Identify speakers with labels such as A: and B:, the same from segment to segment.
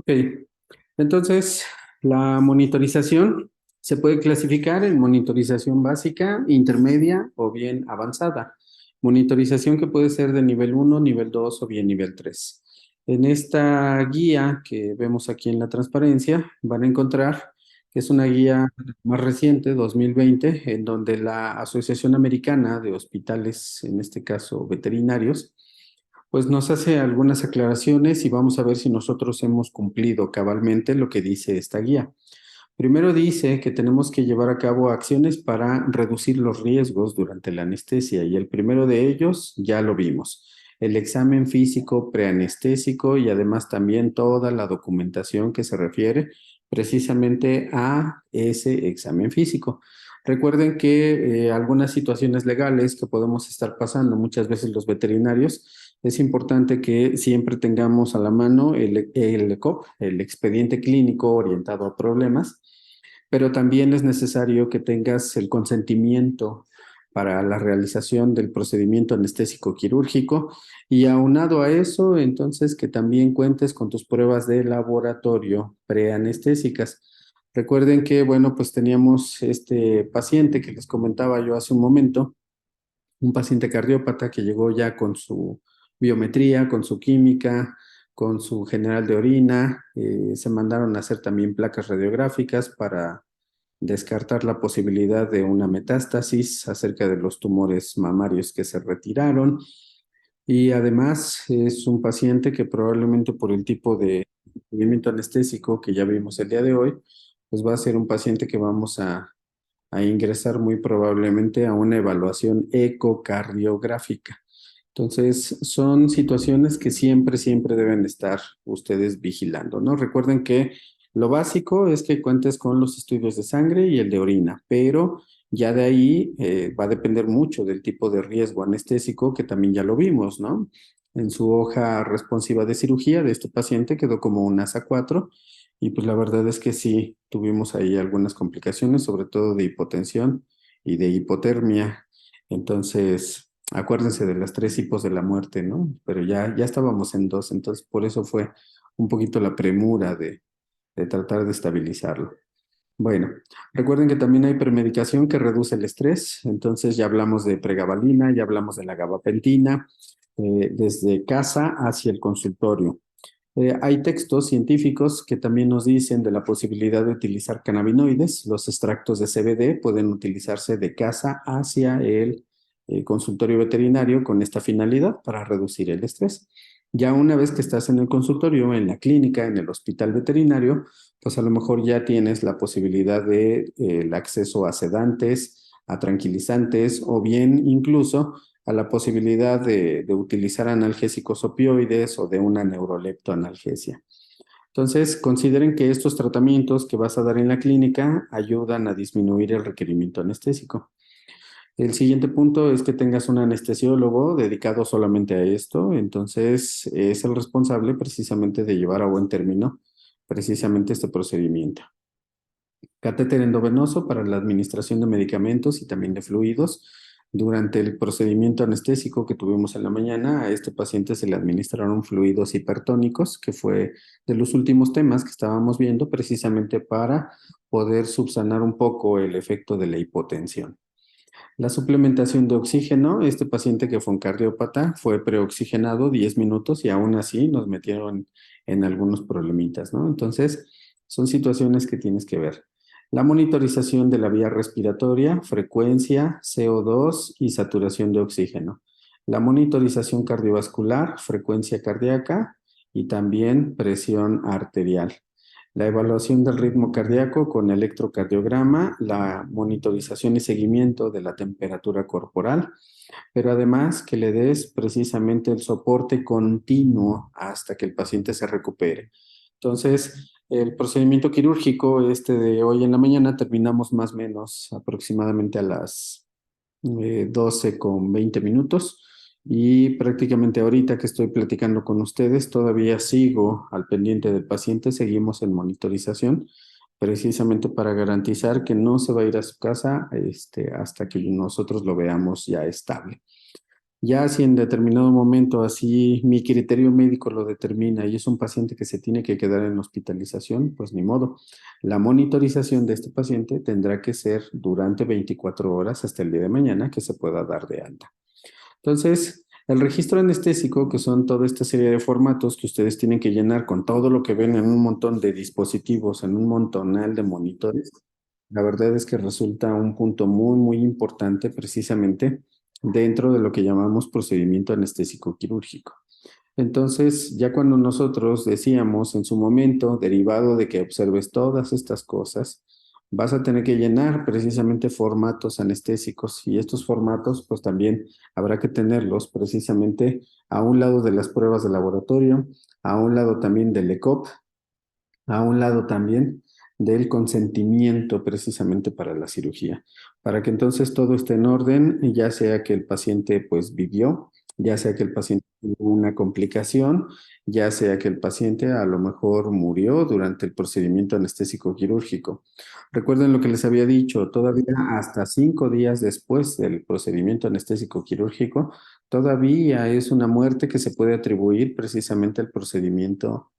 A: Ok, entonces la monitorización se puede clasificar en monitorización básica, intermedia o bien avanzada. Monitorización que puede ser de nivel uno, nivel 2 o bien nivel 3. En esta guía que vemos aquí en la transparencia van a encontrar que es una guía más reciente, 2020, en donde la Asociación Americana de Hospitales, en este caso veterinarios, pues nos hace algunas aclaraciones y vamos a ver si nosotros hemos cumplido cabalmente lo que dice esta guía. Primero dice que tenemos que llevar a cabo acciones para reducir los riesgos durante la anestesia y el primero de ellos ya lo vimos, el examen físico preanestésico y además también toda la documentación que se refiere precisamente a ese examen físico. Recuerden que algunas situaciones legales que podemos estar pasando muchas veces los veterinarios, es importante que siempre tengamos a la mano el ECOP, el expediente clínico orientado a problemas, pero también es necesario que tengas el consentimiento para la realización del procedimiento anestésico quirúrgico y aunado a eso, entonces que también cuentes con tus pruebas de laboratorio preanestésicas. Recuerden que, bueno, pues teníamos este paciente que les comentaba yo hace un momento, un paciente cardiópata que llegó ya con su biometría, con su química, con su general de orina. Se mandaron a hacer también placas radiográficas para descartar la posibilidad de una metástasis acerca de los tumores mamarios que se retiraron. Y además es un paciente que probablemente por el tipo de procedimiento anestésico que ya vimos el día de hoy, pues va a ser un paciente que vamos a ingresar muy probablemente a una evaluación ecocardiográfica. Entonces, son situaciones que siempre, siempre deben estar ustedes vigilando, ¿no? Recuerden que lo básico es que cuentes con los estudios de sangre y el de orina, pero ya de ahí va a depender mucho del tipo de riesgo anestésico que también ya lo vimos, ¿no? En su hoja responsiva de cirugía de este paciente quedó como un ASA 4 y pues la verdad es que sí, tuvimos ahí algunas complicaciones, sobre todo de hipotensión y de hipotermia. Entonces, acuérdense de las tres hipos de la muerte, ¿no? Pero ya estábamos en dos, entonces por eso fue un poquito la premura de tratar de estabilizarlo. Bueno, recuerden que también hay premedicación que reduce el estrés, entonces ya hablamos de pregabalina, ya hablamos de la gabapentina, desde casa hacia el consultorio. Hay textos científicos que también nos dicen de la posibilidad de utilizar cannabinoides. Los extractos de CBD pueden utilizarse de casa hacia el consultorio veterinario con esta finalidad para reducir el estrés. Ya una vez que estás en el consultorio, en la clínica, en el hospital veterinario, pues a lo mejor ya tienes la posibilidad de el acceso a sedantes, a tranquilizantes o bien incluso a la posibilidad de utilizar analgésicos opioides o de una neuroleptoanalgesia. Entonces, consideren que estos tratamientos que vas a dar en la clínica ayudan a disminuir el requerimiento anestésico. El siguiente punto es que tengas un anestesiólogo dedicado solamente a esto, entonces es el responsable precisamente de llevar a buen término precisamente este procedimiento. Catéter endovenoso para la administración de medicamentos y también de fluidos. Durante el procedimiento anestésico que tuvimos en la mañana, a este paciente se le administraron fluidos hipertónicos, que fue de los últimos temas que estábamos viendo precisamente para poder subsanar un poco el efecto de la hipotensión. La suplementación de oxígeno, este paciente que fue un cardiópata fue preoxigenado 10 minutos y aún así nos metieron en algunos problemitas, ¿no? Entonces, son situaciones que tienes que ver. La monitorización de la vía respiratoria, frecuencia, CO2 y saturación de oxígeno. La monitorización cardiovascular, frecuencia cardíaca y también presión arterial. La evaluación del ritmo cardíaco con electrocardiograma, la monitorización y seguimiento de la temperatura corporal, pero además que le des precisamente el soporte continuo hasta que el paciente se recupere. Entonces, el procedimiento quirúrgico este de hoy en la mañana terminamos más o menos aproximadamente a las 12 con 20 minutos y prácticamente ahorita que estoy platicando con ustedes todavía sigo al pendiente del paciente, seguimos en monitorización precisamente para garantizar que no se va a ir a su casa hasta que nosotros lo veamos ya estable. Ya si en determinado momento así mi criterio médico lo determina y es un paciente que se tiene que quedar en hospitalización, pues ni modo. La monitorización de este paciente tendrá que ser durante 24 horas hasta el día de mañana que se pueda dar de alta. Entonces, el registro anestésico, que son toda esta serie de formatos que ustedes tienen que llenar con todo lo que ven en un montón de dispositivos, en un montonal de monitores, la verdad es que resulta un punto muy, muy importante precisamente dentro de lo que llamamos procedimiento anestésico quirúrgico. Entonces, ya cuando nosotros decíamos en su momento, derivado de que observes todas estas cosas, vas a tener que llenar precisamente formatos anestésicos y estos formatos, pues también habrá que tenerlos precisamente a un lado de las pruebas de laboratorio, a un lado también del ECOP, a un lado también del consentimiento precisamente para la cirugía, para que entonces todo esté en orden, ya sea que el paciente pues vivió, ya sea que el paciente tuvo una complicación, ya sea que el paciente a lo mejor murió durante el procedimiento anestésico quirúrgico. Recuerden lo que les había dicho, todavía hasta 5 días después del procedimiento anestésico quirúrgico, todavía es una muerte que se puede atribuir precisamente al procedimiento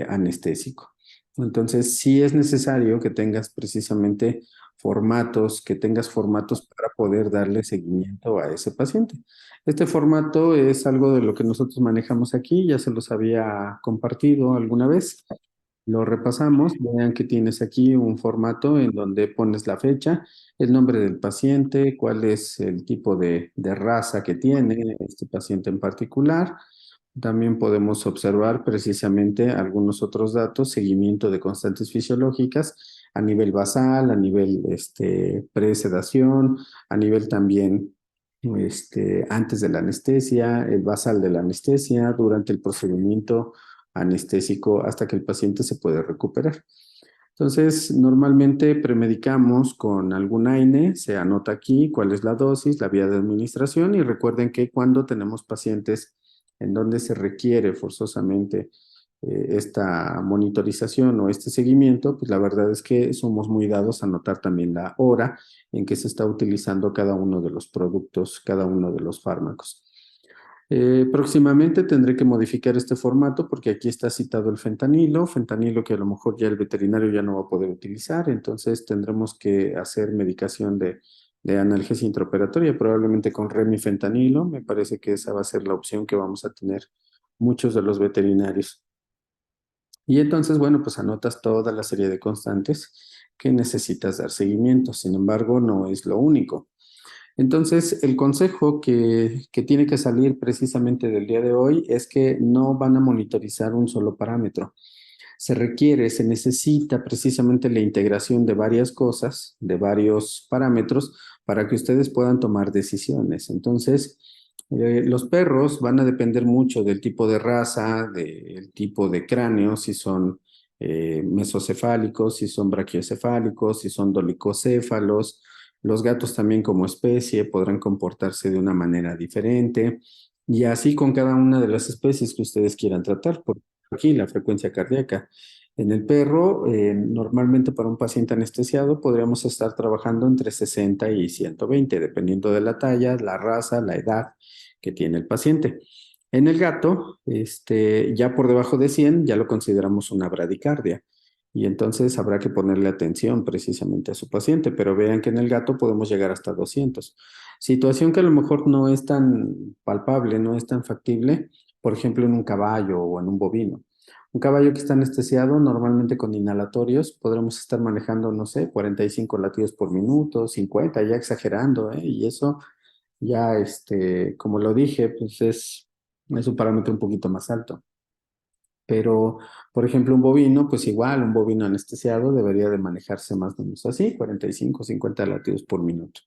A: anestésico. Entonces, sí es necesario que tengas precisamente formatos, que tengas formatos para poder darle seguimiento a ese paciente. Este formato es algo de lo que nosotros manejamos aquí, ya se los había compartido alguna vez. Lo repasamos, vean que tienes aquí un formato en donde pones la fecha, el nombre del paciente, cuál es el tipo de raza que tiene este paciente en particular. También podemos observar precisamente algunos otros datos, seguimiento de constantes fisiológicas a nivel basal, a nivel presedación, a nivel también antes de la anestesia, el basal de la anestesia, durante el procedimiento anestésico hasta que el paciente se puede recuperar. Entonces, normalmente premedicamos con algún AINE, se anota aquí cuál es la dosis, la vía de administración y recuerden que cuando tenemos pacientes en donde se requiere forzosamente esta monitorización o este seguimiento, pues la verdad es que somos muy dados a anotar también la hora en que se está utilizando cada uno de los productos, cada uno de los fármacos. Próximamente tendré que modificar este formato porque aquí está citado el fentanilo, fentanilo que a lo mejor ya el veterinario ya no va a poder utilizar, entonces tendremos que hacer medicación de analgesia intraoperatoria, probablemente con remifentanilo, me parece que esa va a ser la opción que vamos a tener muchos de los veterinarios. Y entonces, bueno, pues anotas toda la serie de constantes que necesitas dar seguimiento, sin embargo, no es lo único. Entonces, el consejo que tiene que salir precisamente del día de hoy es que no van a monitorizar un solo parámetro. Se requiere, se necesita precisamente la integración de varias cosas, de varios parámetros, para que ustedes puedan tomar decisiones. Entonces, los perros van a depender mucho del tipo de raza, del tipo de cráneo, si son mesocefálicos, si son brachiocefálicos, si son dolicocéfalos. Los gatos también como especie podrán comportarse de una manera diferente y así con cada una de las especies que ustedes quieran tratar. Por aquí la frecuencia cardíaca. En el perro, normalmente para un paciente anestesiado podríamos estar trabajando entre 60 y 120, dependiendo de la talla, la raza, la edad que tiene el paciente. En el gato, ya por debajo de 100 ya lo consideramos una bradicardia. Y entonces habrá que ponerle atención precisamente a su paciente, pero vean que en el gato podemos llegar hasta 200. Situación que a lo mejor no es tan palpable, no es tan factible, por ejemplo, en un caballo o en un bovino. Un caballo que está anestesiado, normalmente con inhalatorios, podremos estar manejando, no sé, 45 latidos por minuto, 50, ya exagerando, ¿eh? Y eso ya, como lo dije, pues es un parámetro un poquito más alto. Pero, por ejemplo, un bovino, pues igual, un bovino anestesiado debería de manejarse más o menos así, 45, 50 latidos por minuto.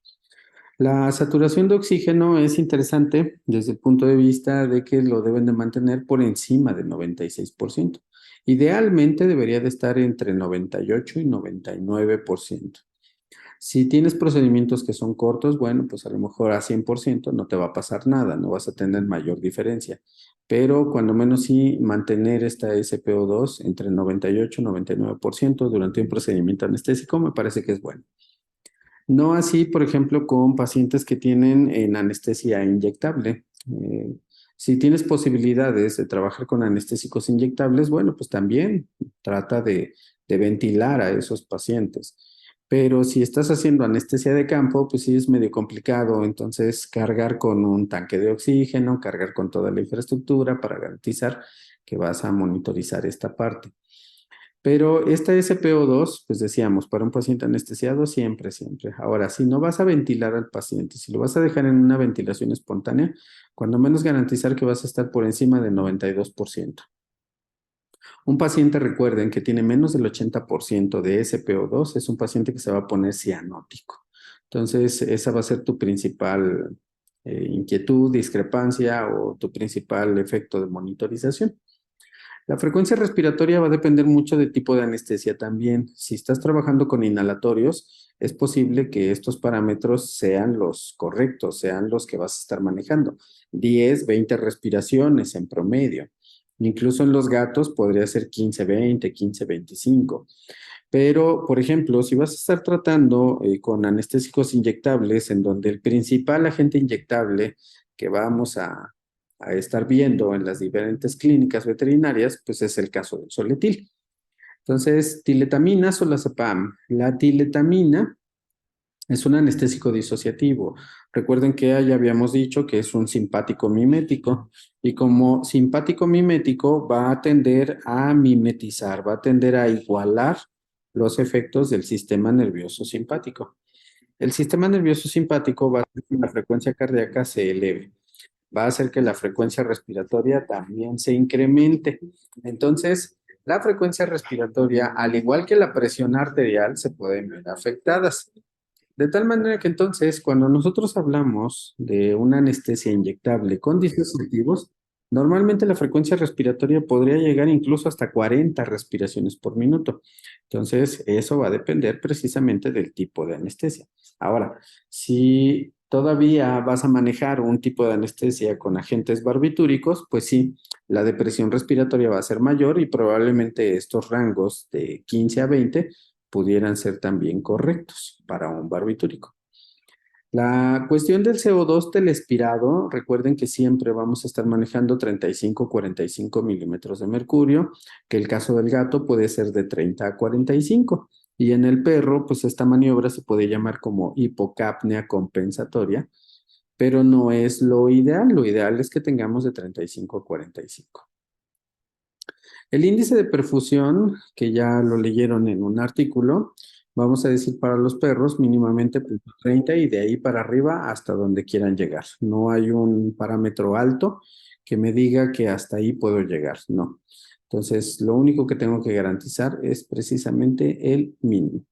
A: La saturación de oxígeno es interesante desde el punto de vista de que lo deben de mantener por encima del 96%. Idealmente debería de estar entre 98 y 99%. Si tienes procedimientos que son cortos, bueno, pues a lo mejor a 100% no te va a pasar nada, no vas a tener mayor diferencia. Pero cuando menos sí mantener esta SPO2 entre 98 y 99% durante un procedimiento anestésico me parece que es bueno. No así, por ejemplo, con pacientes que tienen en anestesia inyectable. Si tienes posibilidades de trabajar con anestésicos inyectables, bueno, pues también trata de ventilar a esos pacientes. Pero si estás haciendo anestesia de campo, pues sí es medio complicado. Entonces, cargar con un tanque de oxígeno, cargar con toda la infraestructura para garantizar que vas a monitorizar esta parte. Pero esta SPO2, pues decíamos, para un paciente anestesiado, siempre, siempre. Ahora, si no vas a ventilar al paciente, si lo vas a dejar en una ventilación espontánea, cuando menos garantizar que vas a estar por encima del 92%. Un paciente, recuerden, que tiene menos del 80% de SPO2, es un paciente que se va a poner cianótico. Entonces, esa va a ser tu principal inquietud, discrepancia o tu principal efecto de monitorización. La frecuencia respiratoria va a depender mucho del tipo de anestesia también. Si estás trabajando con inhalatorios, es posible que estos parámetros sean los correctos, sean los que vas a estar manejando. 10, 20 respiraciones en promedio. Incluso en los gatos podría ser 15, 20, 15, 25. Pero, por ejemplo, si vas a estar tratando con anestésicos inyectables, en donde el principal agente inyectable que vamos a estar viendo en las diferentes clínicas veterinarias, pues es el caso del soletil. Entonces, tiletamina, solazepam. La tiletamina es un anestésico disociativo. Recuerden que ya habíamos dicho que es un simpático mimético y como simpático mimético va a tender a mimetizar, va a tender a igualar los efectos del sistema nervioso simpático. El sistema nervioso simpático va a hacer que la frecuencia cardíaca se eleve, va a hacer que la frecuencia respiratoria también se incremente. Entonces, la frecuencia respiratoria, al igual que la presión arterial, se pueden ver afectadas. De tal manera que entonces, cuando nosotros hablamos de una anestesia inyectable con dispositivos, normalmente la frecuencia respiratoria podría llegar incluso hasta 40 respiraciones por minuto. Entonces, eso va a depender precisamente del tipo de anestesia. Ahora, si todavía vas a manejar un tipo de anestesia con agentes barbitúricos, pues sí, la depresión respiratoria va a ser mayor y probablemente estos rangos de 15 a 20 pudieran ser también correctos para un barbitúrico. La cuestión del CO2 telespirado, recuerden que siempre vamos a estar manejando 35-45 milímetros de mercurio, que el caso del gato puede ser de 30 a 45. Y en el perro, pues esta maniobra se puede llamar como hipocapnia compensatoria, pero no es lo ideal. Lo ideal es que tengamos de 35 a 45. El índice de perfusión, que ya lo leyeron en un artículo, vamos a decir para los perros mínimamente 30 y de ahí para arriba hasta donde quieran llegar. No hay un parámetro alto que me diga que hasta ahí puedo llegar, no. Entonces, lo único que tengo que garantizar es precisamente el mínimo.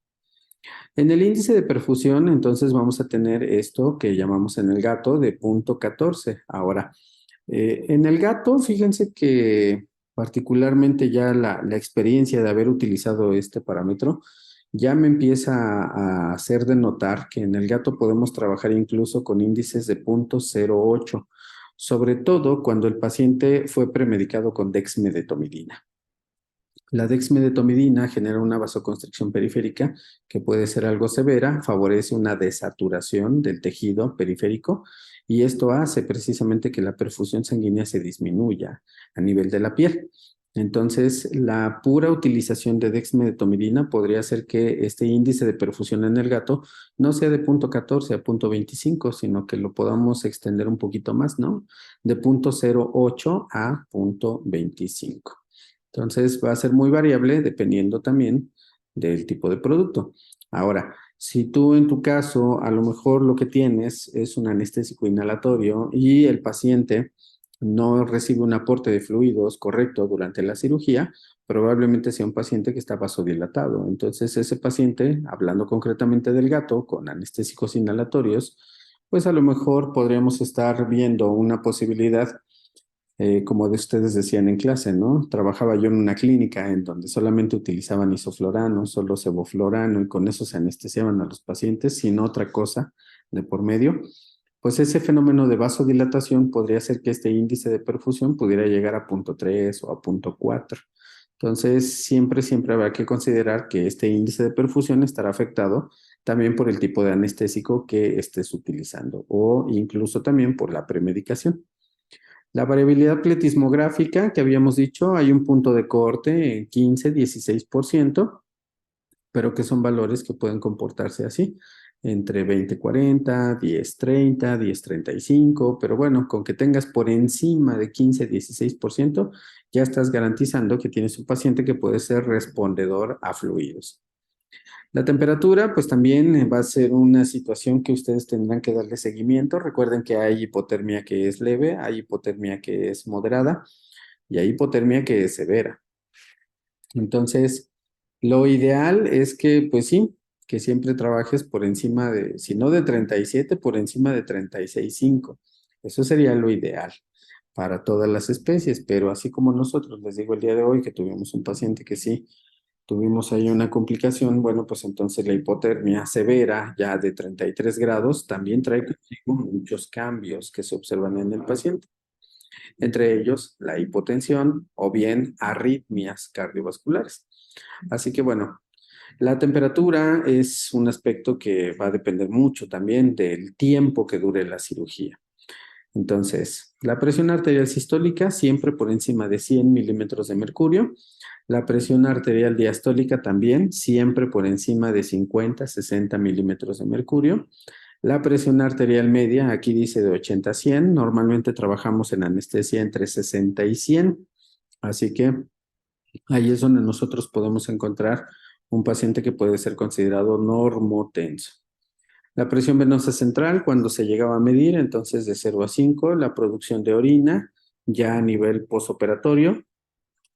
A: En el índice de perfusión, entonces vamos a tener esto que llamamos en el gato de punto 14. Ahora, en el gato, fíjense que particularmente ya la experiencia de haber utilizado este parámetro ya me empieza a hacer de notar que en el gato podemos trabajar incluso con índices de 0.08, sobre todo cuando el paciente fue premedicado con dexmedetomidina. La dexmedetomidina genera una vasoconstricción periférica que puede ser algo severa, favorece una desaturación del tejido periférico y esto hace precisamente que la perfusión sanguínea se disminuya a nivel de la piel. Entonces, la pura utilización de dexmedetomidina podría hacer que este índice de perfusión en el gato no sea de 0.14 a 0.25, sino que lo podamos extender un poquito más, ¿no? De 0.08 a 0.25. Entonces va a ser muy variable dependiendo también del tipo de producto. Ahora, si tú en tu caso a lo mejor lo que tienes es un anestésico inhalatorio y el paciente no recibe un aporte de fluidos correcto durante la cirugía, probablemente sea un paciente que está vasodilatado. Entonces ese paciente, hablando concretamente del gato con anestésicos inhalatorios, pues a lo mejor podríamos estar viendo una posibilidad como de ustedes decían en clase, ¿no? Trabajaba yo en una clínica en donde solamente utilizaban isoflorano, solo sevoflorano y con eso se anestesiaban a los pacientes sin otra cosa de por medio. Pues ese fenómeno de vasodilatación podría hacer que este índice de perfusión pudiera llegar a 0.3 o a 0.4. Entonces, siempre habrá que considerar que este índice de perfusión estará afectado también por el tipo de anestésico que estés utilizando o incluso también por la premedicación. La variabilidad pletismográfica que habíamos dicho, hay un punto de corte en 15-16%, pero que son valores que pueden comportarse así, entre 20-40, 10-30, 10-35, pero bueno, con que tengas por encima de 15-16%, ya estás garantizando que tienes un paciente que puede ser respondedor a fluidos. La temperatura, pues también va a ser una situación que ustedes tendrán que darle seguimiento. Recuerden que hay hipotermia que es leve, hay hipotermia que es moderada y hay hipotermia que es severa. Entonces, lo ideal es que, pues sí, que siempre trabajes por encima de, si no de 37, por encima de 36,5. Eso sería lo ideal para todas las especies, pero así como nosotros, les digo el día de hoy que tuvimos un paciente que sí tuvimos ahí una complicación, bueno, pues entonces la hipotermia severa ya de 33 grados también trae consigo muchos cambios que se observan en el paciente, entre ellos la hipotensión o bien arritmias cardiovasculares. Así que bueno, la temperatura es un aspecto que va a depender mucho también del tiempo que dure la cirugía. Entonces, la presión arterial sistólica siempre por encima de 100 milímetros de mercurio. La presión arterial diastólica también siempre por encima de 50-60 milímetros de mercurio. La presión arterial media, aquí dice de 80 a 100. Normalmente trabajamos en anestesia entre 60 y 100. Así que ahí es donde nosotros podemos encontrar un paciente que puede ser considerado normotenso. La presión venosa central, cuando se llegaba a medir, entonces de 0 a 5, la producción de orina, ya a nivel posoperatorio,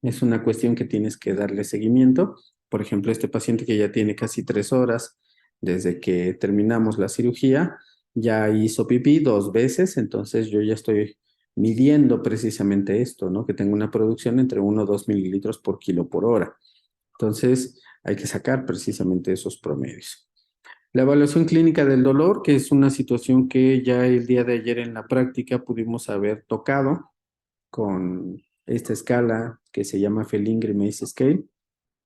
A: es una cuestión que tienes que darle seguimiento. Por ejemplo, este paciente que ya tiene casi 3 horas desde que terminamos la cirugía, ya hizo pipí 2 veces, entonces yo ya estoy midiendo precisamente esto, ¿no? Que tengo una producción entre 1 o 2 mililitros por kilo por hora. Entonces, hay que sacar precisamente esos promedios. La evaluación clínica del dolor, que es una situación que ya el día de ayer en la práctica pudimos haber tocado con esta escala que se llama Felingri-Mace Scale.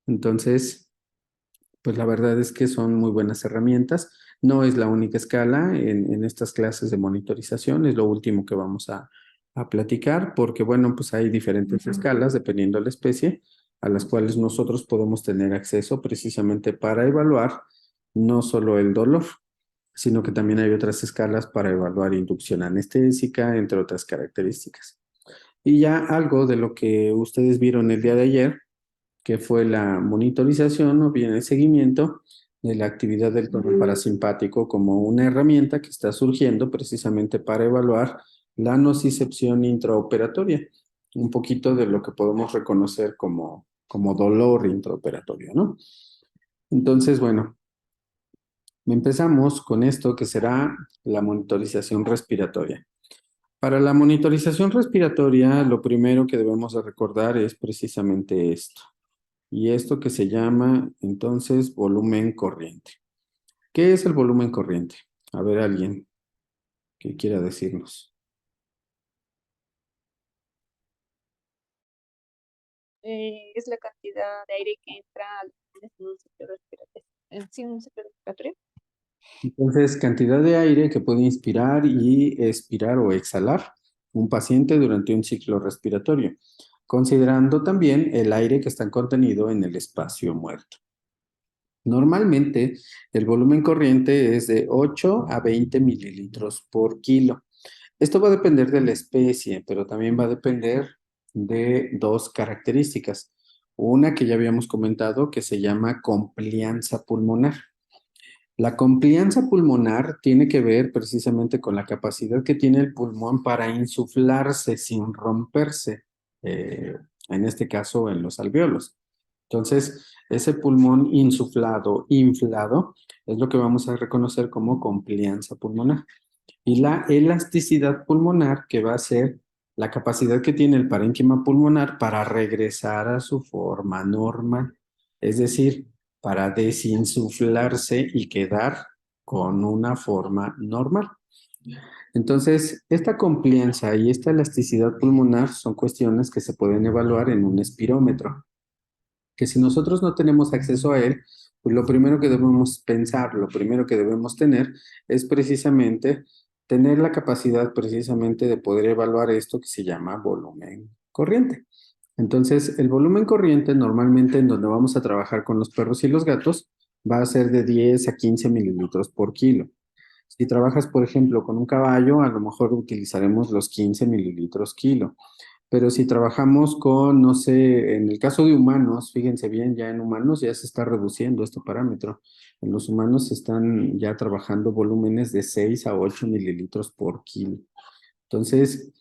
A: Entonces, pues la verdad es que son muy buenas herramientas. No es la única escala en estas clases de monitorización, es lo último que vamos a platicar, porque bueno, pues hay diferentes escalas dependiendo de la especie, a las cuales nosotros podemos tener acceso precisamente para evaluar no solo el dolor, sino que también hay otras escalas para evaluar inducción anestésica, entre otras características. Y ya algo de lo que ustedes vieron el día de ayer, que fue la monitorización o bien el seguimiento de la actividad del tono parasimpático como una herramienta que está surgiendo precisamente para evaluar la nocicepción intraoperatoria, un poquito de lo que podemos reconocer como dolor intraoperatorio, ¿no? Entonces, bueno, empezamos con esto que será la monitorización respiratoria. Para la monitorización respiratoria, lo primero que debemos de recordar es precisamente esto. Y esto que se llama entonces volumen corriente. ¿Qué es el volumen corriente? A ver, alguien que quiera decirnos.
B: Es la cantidad de aire que entra en un ciclo respiratorio. Sí, un ciclo respiratorio.
A: Entonces, cantidad de aire que puede inspirar y expirar o exhalar un paciente durante un ciclo respiratorio, considerando también el aire que está contenido en el espacio muerto. Normalmente, el volumen corriente es de 8 a 20 mililitros por kilo. Esto va a depender de la especie, pero también va a depender de dos características. Una que ya habíamos comentado que se llama complianza pulmonar. La complianza pulmonar tiene que ver precisamente con la capacidad que tiene el pulmón para insuflarse sin romperse, en este caso en los alvéolos. Entonces, ese pulmón insuflado, inflado, es lo que vamos a reconocer como complianza pulmonar. Y la elasticidad pulmonar, que va a ser la capacidad que tiene el parénquima pulmonar para regresar a su forma normal, es decir, para desinsuflarse y quedar con una forma normal. Entonces, esta complianza y esta elasticidad pulmonar son cuestiones que se pueden evaluar en un espirómetro, que si nosotros no tenemos acceso a él, pues lo primero que debemos pensar, lo primero que debemos tener es precisamente tener la capacidad precisamente de poder evaluar esto que se llama volumen corriente. Entonces, el volumen corriente normalmente en donde vamos a trabajar con los perros y los gatos va a ser de 10 a 15 mililitros por kilo. Si trabajas, por ejemplo, con un caballo, a lo mejor utilizaremos los 15 mililitros kilo. Pero si trabajamos con, no sé, en el caso de humanos, fíjense bien, ya en humanos ya se está reduciendo este parámetro. En los humanos se están ya trabajando volúmenes de 6 a 8 mililitros por kilo. Entonces,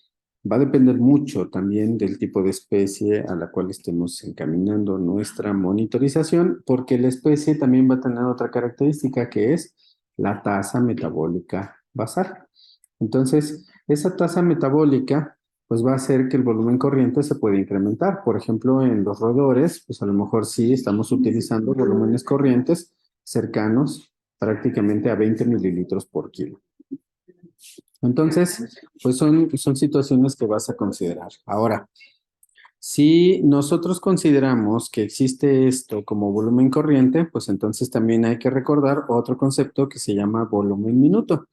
A: va a depender mucho también del tipo de especie a la cual estemos encaminando nuestra monitorización, porque la especie también va a tener otra característica que es la tasa metabólica basal. Entonces, esa tasa metabólica pues va a hacer que el volumen corriente se pueda incrementar. Por ejemplo, en los roedores, pues a lo mejor sí estamos utilizando volúmenes corrientes cercanos prácticamente a 20 mililitros por kilo. Entonces, pues son situaciones que vas a considerar. Ahora, si nosotros consideramos que existe esto como volumen corriente, pues entonces también hay que recordar otro concepto que se llama volumen minuto.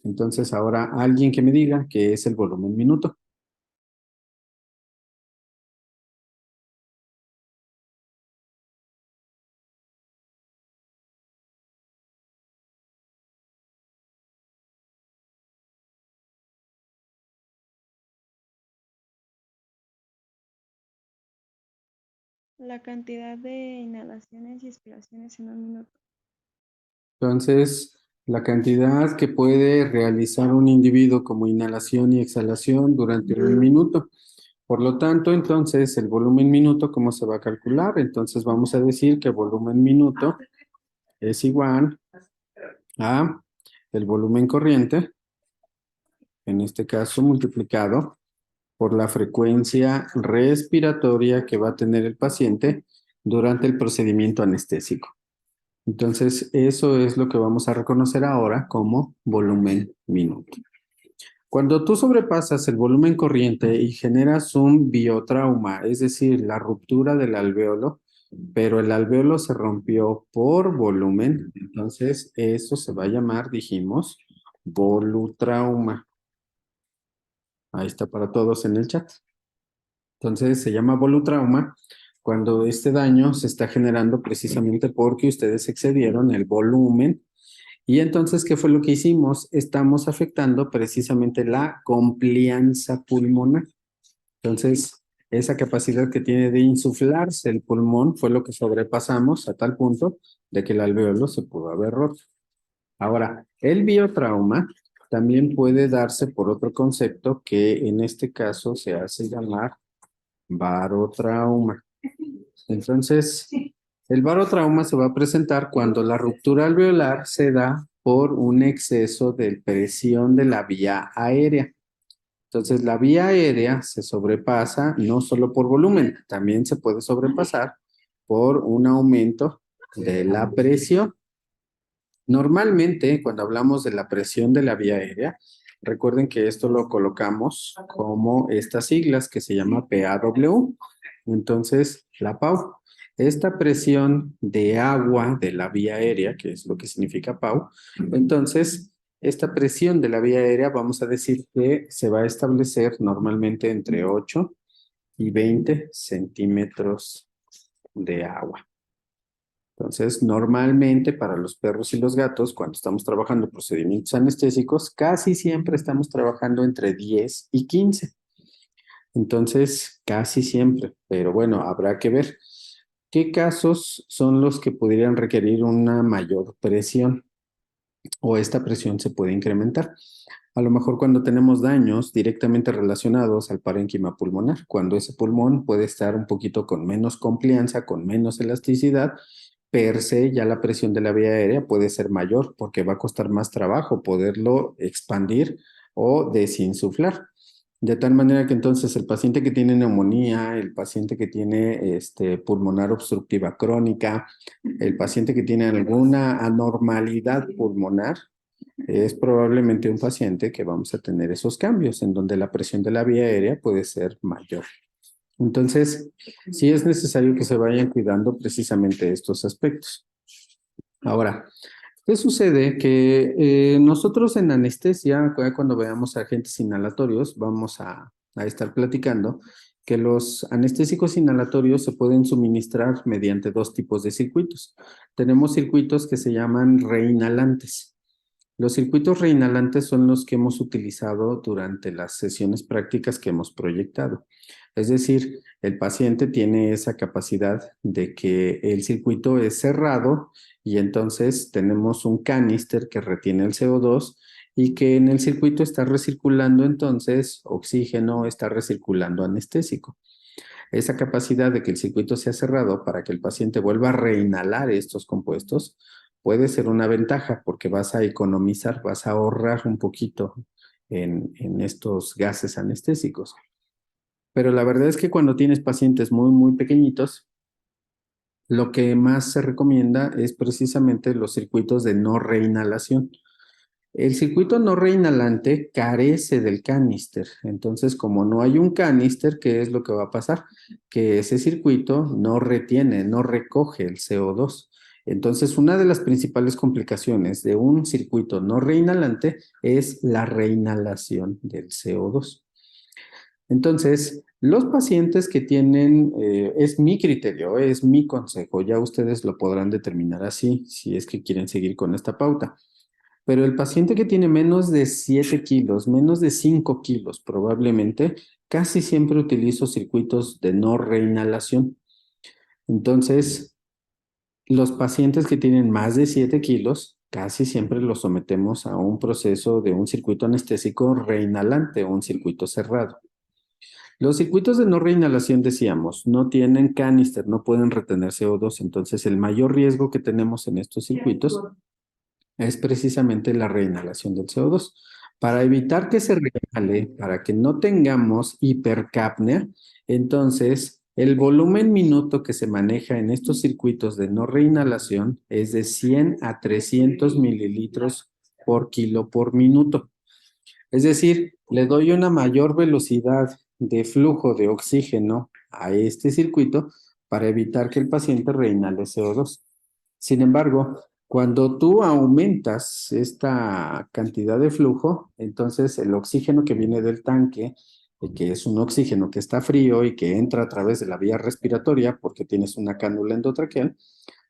A: Entonces, ahora alguien que me diga qué es el volumen minuto.
C: La cantidad de inhalaciones y expiraciones en un minuto.
A: Entonces, la cantidad que puede realizar un individuo como inhalación y exhalación durante un minuto. Por lo tanto, entonces, el volumen minuto, ¿cómo se va a calcular? Entonces, vamos a decir que volumen minuto es igual a el volumen corriente, en este caso multiplicado por la frecuencia respiratoria que va a tener el paciente durante el procedimiento anestésico. Entonces, eso es lo que vamos a reconocer ahora como volumen minuto. Cuando tú sobrepasas el volumen corriente y generas un biotrauma, es decir, la ruptura del alvéolo, pero el alvéolo se rompió por volumen, entonces eso se va a llamar, dijimos, volutrauma. Ahí está para todos en el chat. Entonces se llama volutrauma cuando este daño se está generando precisamente porque ustedes excedieron el volumen. Y entonces, ¿qué fue lo que hicimos? Estamos afectando precisamente la complianza pulmonar. Entonces, esa capacidad que tiene de insuflarse el pulmón fue lo que sobrepasamos a tal punto de que el alvéolo se pudo haber roto. Ahora, el biotrauma también puede darse por otro concepto que en este caso se hace llamar barotrauma. Entonces, el barotrauma se va a presentar cuando la ruptura alveolar se da por un exceso de presión de la vía aérea. Entonces, la vía aérea se sobrepasa no solo por volumen, también se puede sobrepasar por un aumento de la presión. Normalmente, cuando hablamos de la presión de la vía aérea, recuerden que esto lo colocamos como estas siglas que se llama PAW. Entonces, la PAU. Esta presión de agua de la vía aérea, que es lo que significa PAU, entonces, esta presión de la vía aérea, vamos a decir que se va a establecer normalmente entre 8 y 20 centímetros de agua. Entonces, normalmente para los perros y los gatos, cuando estamos trabajando procedimientos anestésicos, casi siempre estamos trabajando entre 10 y 15. Entonces, casi siempre, pero bueno, habrá que ver qué casos son los que podrían requerir una mayor presión o esta presión se puede incrementar. A lo mejor cuando tenemos daños directamente relacionados al parénquima pulmonar, cuando ese pulmón puede estar un poquito con menos complianza, con menos elasticidad, per se ya la presión de la vía aérea puede ser mayor porque va a costar más trabajo poderlo expandir o desinsuflar. De tal manera que entonces el paciente que tiene neumonía, el paciente que tiene pulmonar obstructiva crónica, el paciente que tiene alguna anormalidad pulmonar, es probablemente un paciente que vamos a tener esos cambios en donde la presión de la vía aérea puede ser mayor. Entonces, sí es necesario que se vayan cuidando precisamente estos aspectos. Ahora, ¿qué sucede? Que nosotros en anestesia, cuando veamos agentes inhalatorios, vamos a estar platicando que los anestésicos inhalatorios se pueden suministrar mediante dos tipos de circuitos. Tenemos circuitos que se llaman reinhalantes. Los circuitos reinhalantes son los que hemos utilizado durante las sesiones prácticas que hemos proyectado. Es decir, el paciente tiene esa capacidad de que el circuito es cerrado y entonces tenemos un canister que retiene el CO2 y que en el circuito está recirculando entonces oxígeno, está recirculando anestésico. Esa capacidad de que el circuito sea cerrado para que el paciente vuelva a reinhalar estos compuestos puede ser una ventaja porque vas a economizar, vas a ahorrar un poquito en estos gases anestésicos. Pero la verdad es que cuando tienes pacientes muy pequeñitos, lo que más se recomienda es precisamente los circuitos de no reinhalación. El circuito no reinhalante carece del canister. Entonces, como no hay un canister, ¿qué es lo que va a pasar? Que ese circuito no retiene, no recoge el CO2. Entonces, una de las principales complicaciones de un circuito no reinhalante es la reinhalación del CO2. Entonces, los pacientes que tienen, es mi criterio, es mi consejo, ya ustedes lo podrán determinar así, si es que quieren seguir con esta pauta. Pero el paciente que tiene menos de 7 kilos, menos de 5 kilos probablemente, casi siempre utilizo circuitos de no reinhalación. Entonces, los pacientes que tienen más de 7 kilos, casi siempre los sometemos a un proceso de un circuito anestésico reinhalante o un circuito cerrado. Los circuitos de no reinhalación, decíamos, no tienen canister, no pueden retener CO2, entonces el mayor riesgo que tenemos en estos circuitos es precisamente la reinhalación del CO2. Para evitar que se reinhale, para que no tengamos hipercapnia, entonces el volumen minuto que se maneja en estos circuitos de no reinhalación es de 100 a 300 mililitros por kilo por minuto. Es decir, le doy una mayor velocidad de flujo de oxígeno a este circuito para evitar que el paciente reinhale CO2. Sin embargo, cuando tú aumentas esta cantidad de flujo, entonces el oxígeno que viene del tanque, que es un oxígeno que está frío y que entra a través de la vía respiratoria porque tienes una cánula endotraqueal,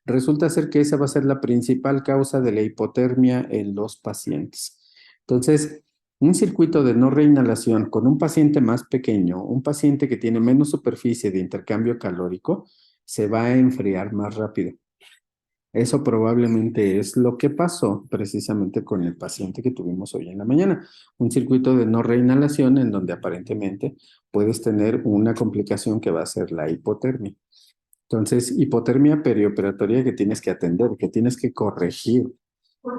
A: resulta ser que esa va a ser la principal causa de la hipotermia en los pacientes. Entonces, un circuito de no reinhalación con un paciente más pequeño, un paciente que tiene menos superficie de intercambio calórico, se va a enfriar más rápido. Eso probablemente es lo que pasó precisamente con el paciente que tuvimos hoy en la mañana. Un circuito de no reinhalación en donde aparentemente puedes tener una complicación que va a ser la hipotermia. Entonces, hipotermia perioperatoria que tienes que atender, que tienes que corregir,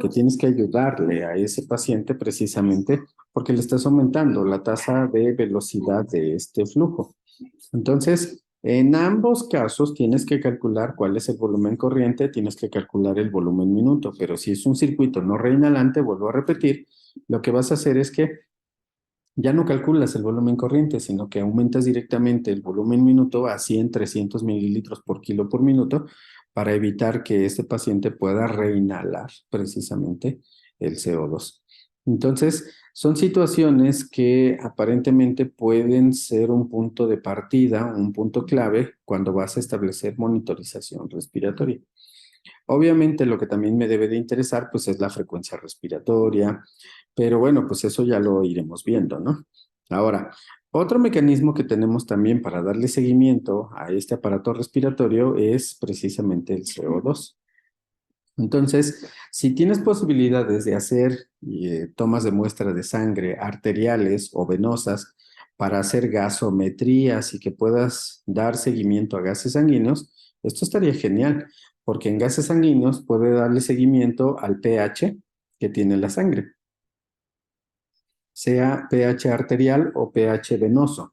A: que tienes que ayudarle a ese paciente precisamente porque le estás aumentando la tasa de velocidad de este flujo. Entonces, en ambos casos tienes que calcular cuál es el volumen corriente, tienes que calcular el volumen minuto, pero si es un circuito no reinhalante, vuelvo a repetir, lo que vas a hacer es que ya no calculas el volumen corriente, sino que aumentas directamente el volumen minuto a 100, 300 mililitros por kilo por minuto para evitar que este paciente pueda reinhalar precisamente el CO2. Entonces, son situaciones que aparentemente pueden ser un punto de partida, un punto clave cuando vas a establecer monitorización respiratoria. Obviamente lo que también me debe de interesar pues es la frecuencia respiratoria, pero bueno, pues eso ya lo iremos viendo, ¿no? Ahora, otro mecanismo que tenemos también para darle seguimiento a este aparato respiratorio es precisamente el CO2. Entonces, si tienes posibilidades de hacer tomas de muestra de sangre arteriales o venosas para hacer gasometrías y que puedas dar seguimiento a gases sanguíneos, esto estaría genial, porque en gases sanguíneos puede darle seguimiento al pH que tiene la sangre, sea pH arterial o pH venoso,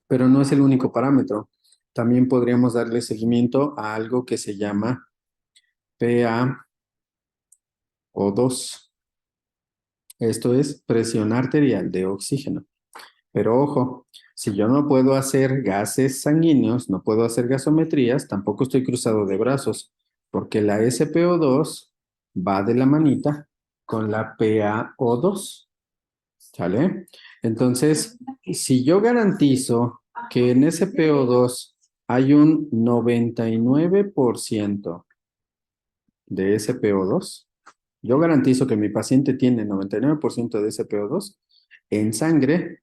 A: pero no es el único parámetro. También podríamos darle seguimiento a algo que se llama PaO2. Esto es presión arterial de oxígeno. Pero ojo, si yo no puedo hacer gases sanguíneos, no puedo hacer gasometrías, tampoco estoy cruzado de brazos, porque la SpO2 va de la manita con la PaO2, ¿sale? Entonces, si yo garantizo que en SpO2 hay un 99% de SpO2, yo garantizo que mi paciente tiene 99% de SpO2, en sangre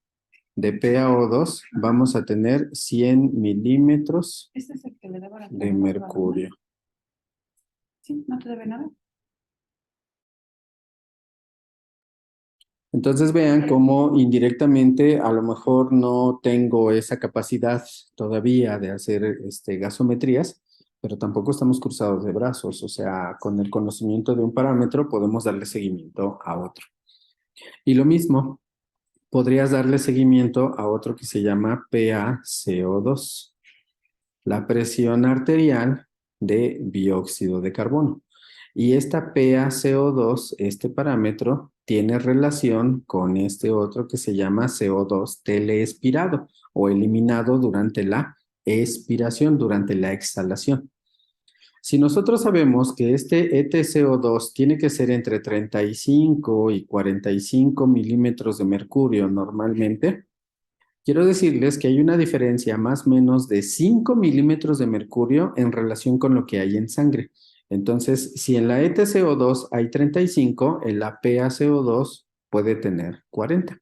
A: de PaO2 vamos a tener 100 milímetros
D: Este es el que le daba la
A: de mercurio.
D: Sí, no te debe nada.
A: Entonces vean cómo indirectamente a lo mejor no tengo esa capacidad todavía de hacer gasometrías, pero tampoco estamos cruzados de brazos. O sea, con el conocimiento de un parámetro podemos darle seguimiento a otro. Y lo mismo, podrías darle seguimiento a otro que se llama PaCO2, la presión arterial de dióxido de carbono. Y esta PaCO2, este parámetro, tiene relación con este otro que se llama CO2 teleespirado o eliminado durante la expiración, durante la exhalación. Si nosotros sabemos que este EtCO2 tiene que ser entre 35 y 45 milímetros de mercurio normalmente, quiero decirles que hay una diferencia más o menos de 5 milímetros de mercurio en relación con lo que hay en sangre. Entonces, si en la EtCO2 hay 35, en la PaCO2 puede tener 40.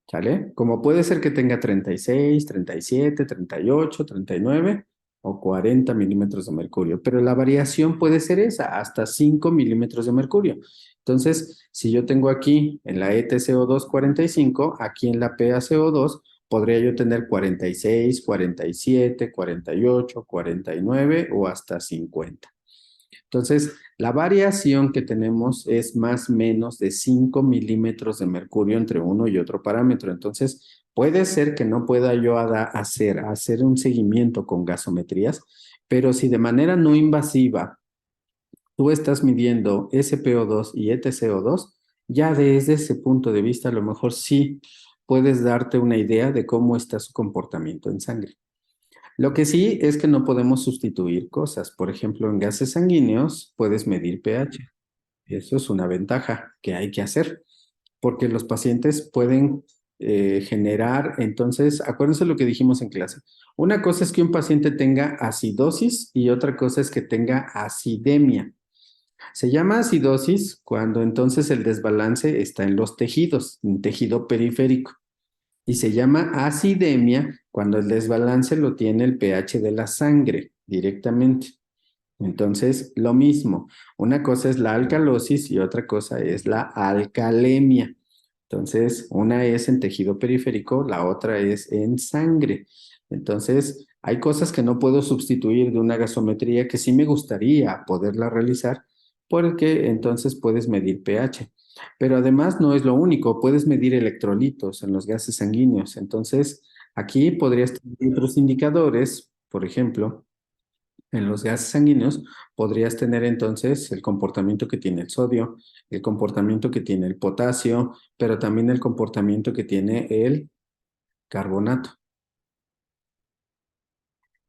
A: ¿Sale? Como puede ser que tenga 36, 37, 38, 39 o 40 milímetros de mercurio, pero la variación puede ser esa, hasta 5 milímetros de mercurio. Entonces, si yo tengo aquí en la EtCO2 45, aquí en la PaCO2 podría yo tener 46, 47, 48, 49 o hasta 50. Entonces, la variación que tenemos es más o menos de 5 milímetros de mercurio entre uno y otro parámetro. Entonces, puede ser que no pueda yo hacer un seguimiento con gasometrías, pero si de manera no invasiva tú estás midiendo SpO2 y EtCO2, ya desde ese punto de vista a lo mejor sí puedes darte una idea de cómo está su comportamiento en sangre. Lo que sí es que no podemos sustituir cosas. Por ejemplo, en gases sanguíneos puedes medir pH. Eso es una ventaja que hay que hacer, porque los pacientes pueden generar, entonces, acuérdense lo que dijimos en clase. Una cosa es que un paciente tenga acidosis y otra cosa es que tenga acidemia. Se llama acidosis cuando entonces el desbalance está en los tejidos, en tejido periférico. Y se llama acidemia cuando el desbalance lo tiene el pH de la sangre directamente. Entonces, lo mismo, una cosa es la alcalosis y otra cosa es la alcalemia. Entonces, una es en tejido periférico, la otra es en sangre. Entonces, hay cosas que no puedo sustituir de una gasometría que sí me gustaría poderla realizar, porque entonces puedes medir pH. Pero además no es lo único, puedes medir electrolitos en los gases sanguíneos. Entonces, aquí podrías tener otros indicadores, por ejemplo, en los gases sanguíneos podrías tener entonces el comportamiento que tiene el sodio, el comportamiento que tiene el potasio, pero también el comportamiento que tiene el carbonato.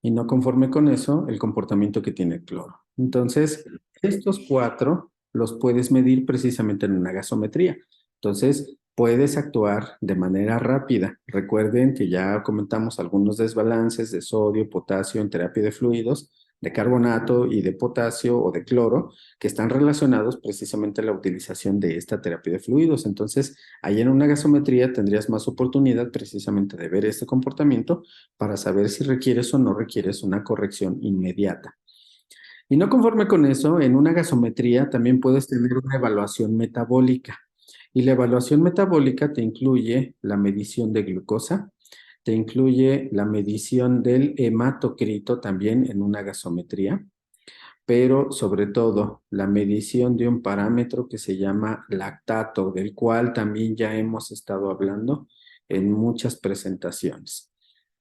A: Y no conforme con eso, el comportamiento que tiene el cloro. Entonces, estos cuatro los puedes medir precisamente en una gasometría. Entonces, puedes actuar de manera rápida. Recuerden que ya comentamos algunos desbalances de sodio, potasio en terapia de fluidos, de carbonato y de potasio o de cloro, que están relacionados precisamente a la utilización de esta terapia de fluidos. Entonces, ahí en una gasometría tendrías más oportunidad precisamente de ver este comportamiento para saber si requieres o no requieres una corrección inmediata. Y no conforme con eso, en una gasometría también puedes tener una evaluación metabólica. Y la evaluación metabólica te incluye la medición de glucosa, te incluye la medición del hematocrito también en una gasometría, pero sobre todo la medición de un parámetro que se llama lactato, del cual también ya hemos estado hablando en muchas presentaciones.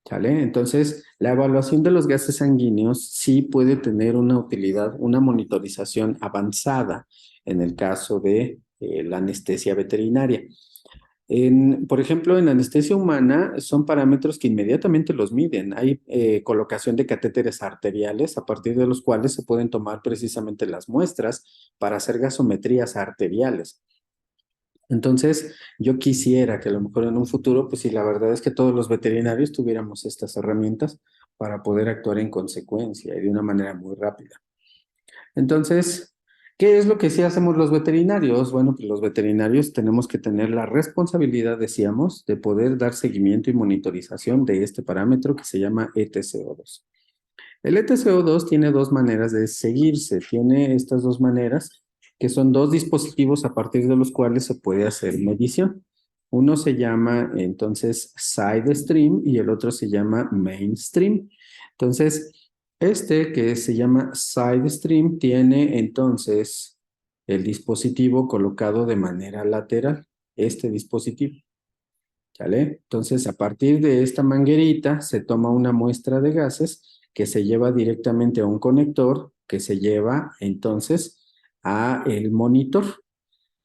A: ¿Sale? Entonces, la evaluación de los gases sanguíneos sí puede tener una utilidad, una monitorización avanzada en el caso de la anestesia veterinaria. Por ejemplo, en anestesia humana son parámetros que inmediatamente los miden. Hay colocación de catéteres arteriales a partir de los cuales se pueden tomar precisamente las muestras para hacer gasometrías arteriales. Entonces, yo quisiera que a lo mejor en un futuro, pues sí, la verdad es que todos los veterinarios tuviéramos estas herramientas para poder actuar en consecuencia y de una manera muy rápida. Entonces, ¿qué es lo que sí hacemos los veterinarios? Bueno, pues los veterinarios tenemos que tener la responsabilidad, decíamos, de poder dar seguimiento y monitorización de este parámetro que se llama ETCO2. El ETCO2 tiene dos maneras de seguirse. Tiene estas dos maneras, que son dos dispositivos a partir de los cuales se puede hacer medición. Uno se llama entonces side stream y el otro se llama mainstream. Entonces, este que se llama side stream tiene entonces el dispositivo colocado de manera lateral, este dispositivo. ¿Sale? Entonces, a partir de esta manguerita se toma una muestra de gases que se lleva directamente a un conector que se lleva entonces a el monitor.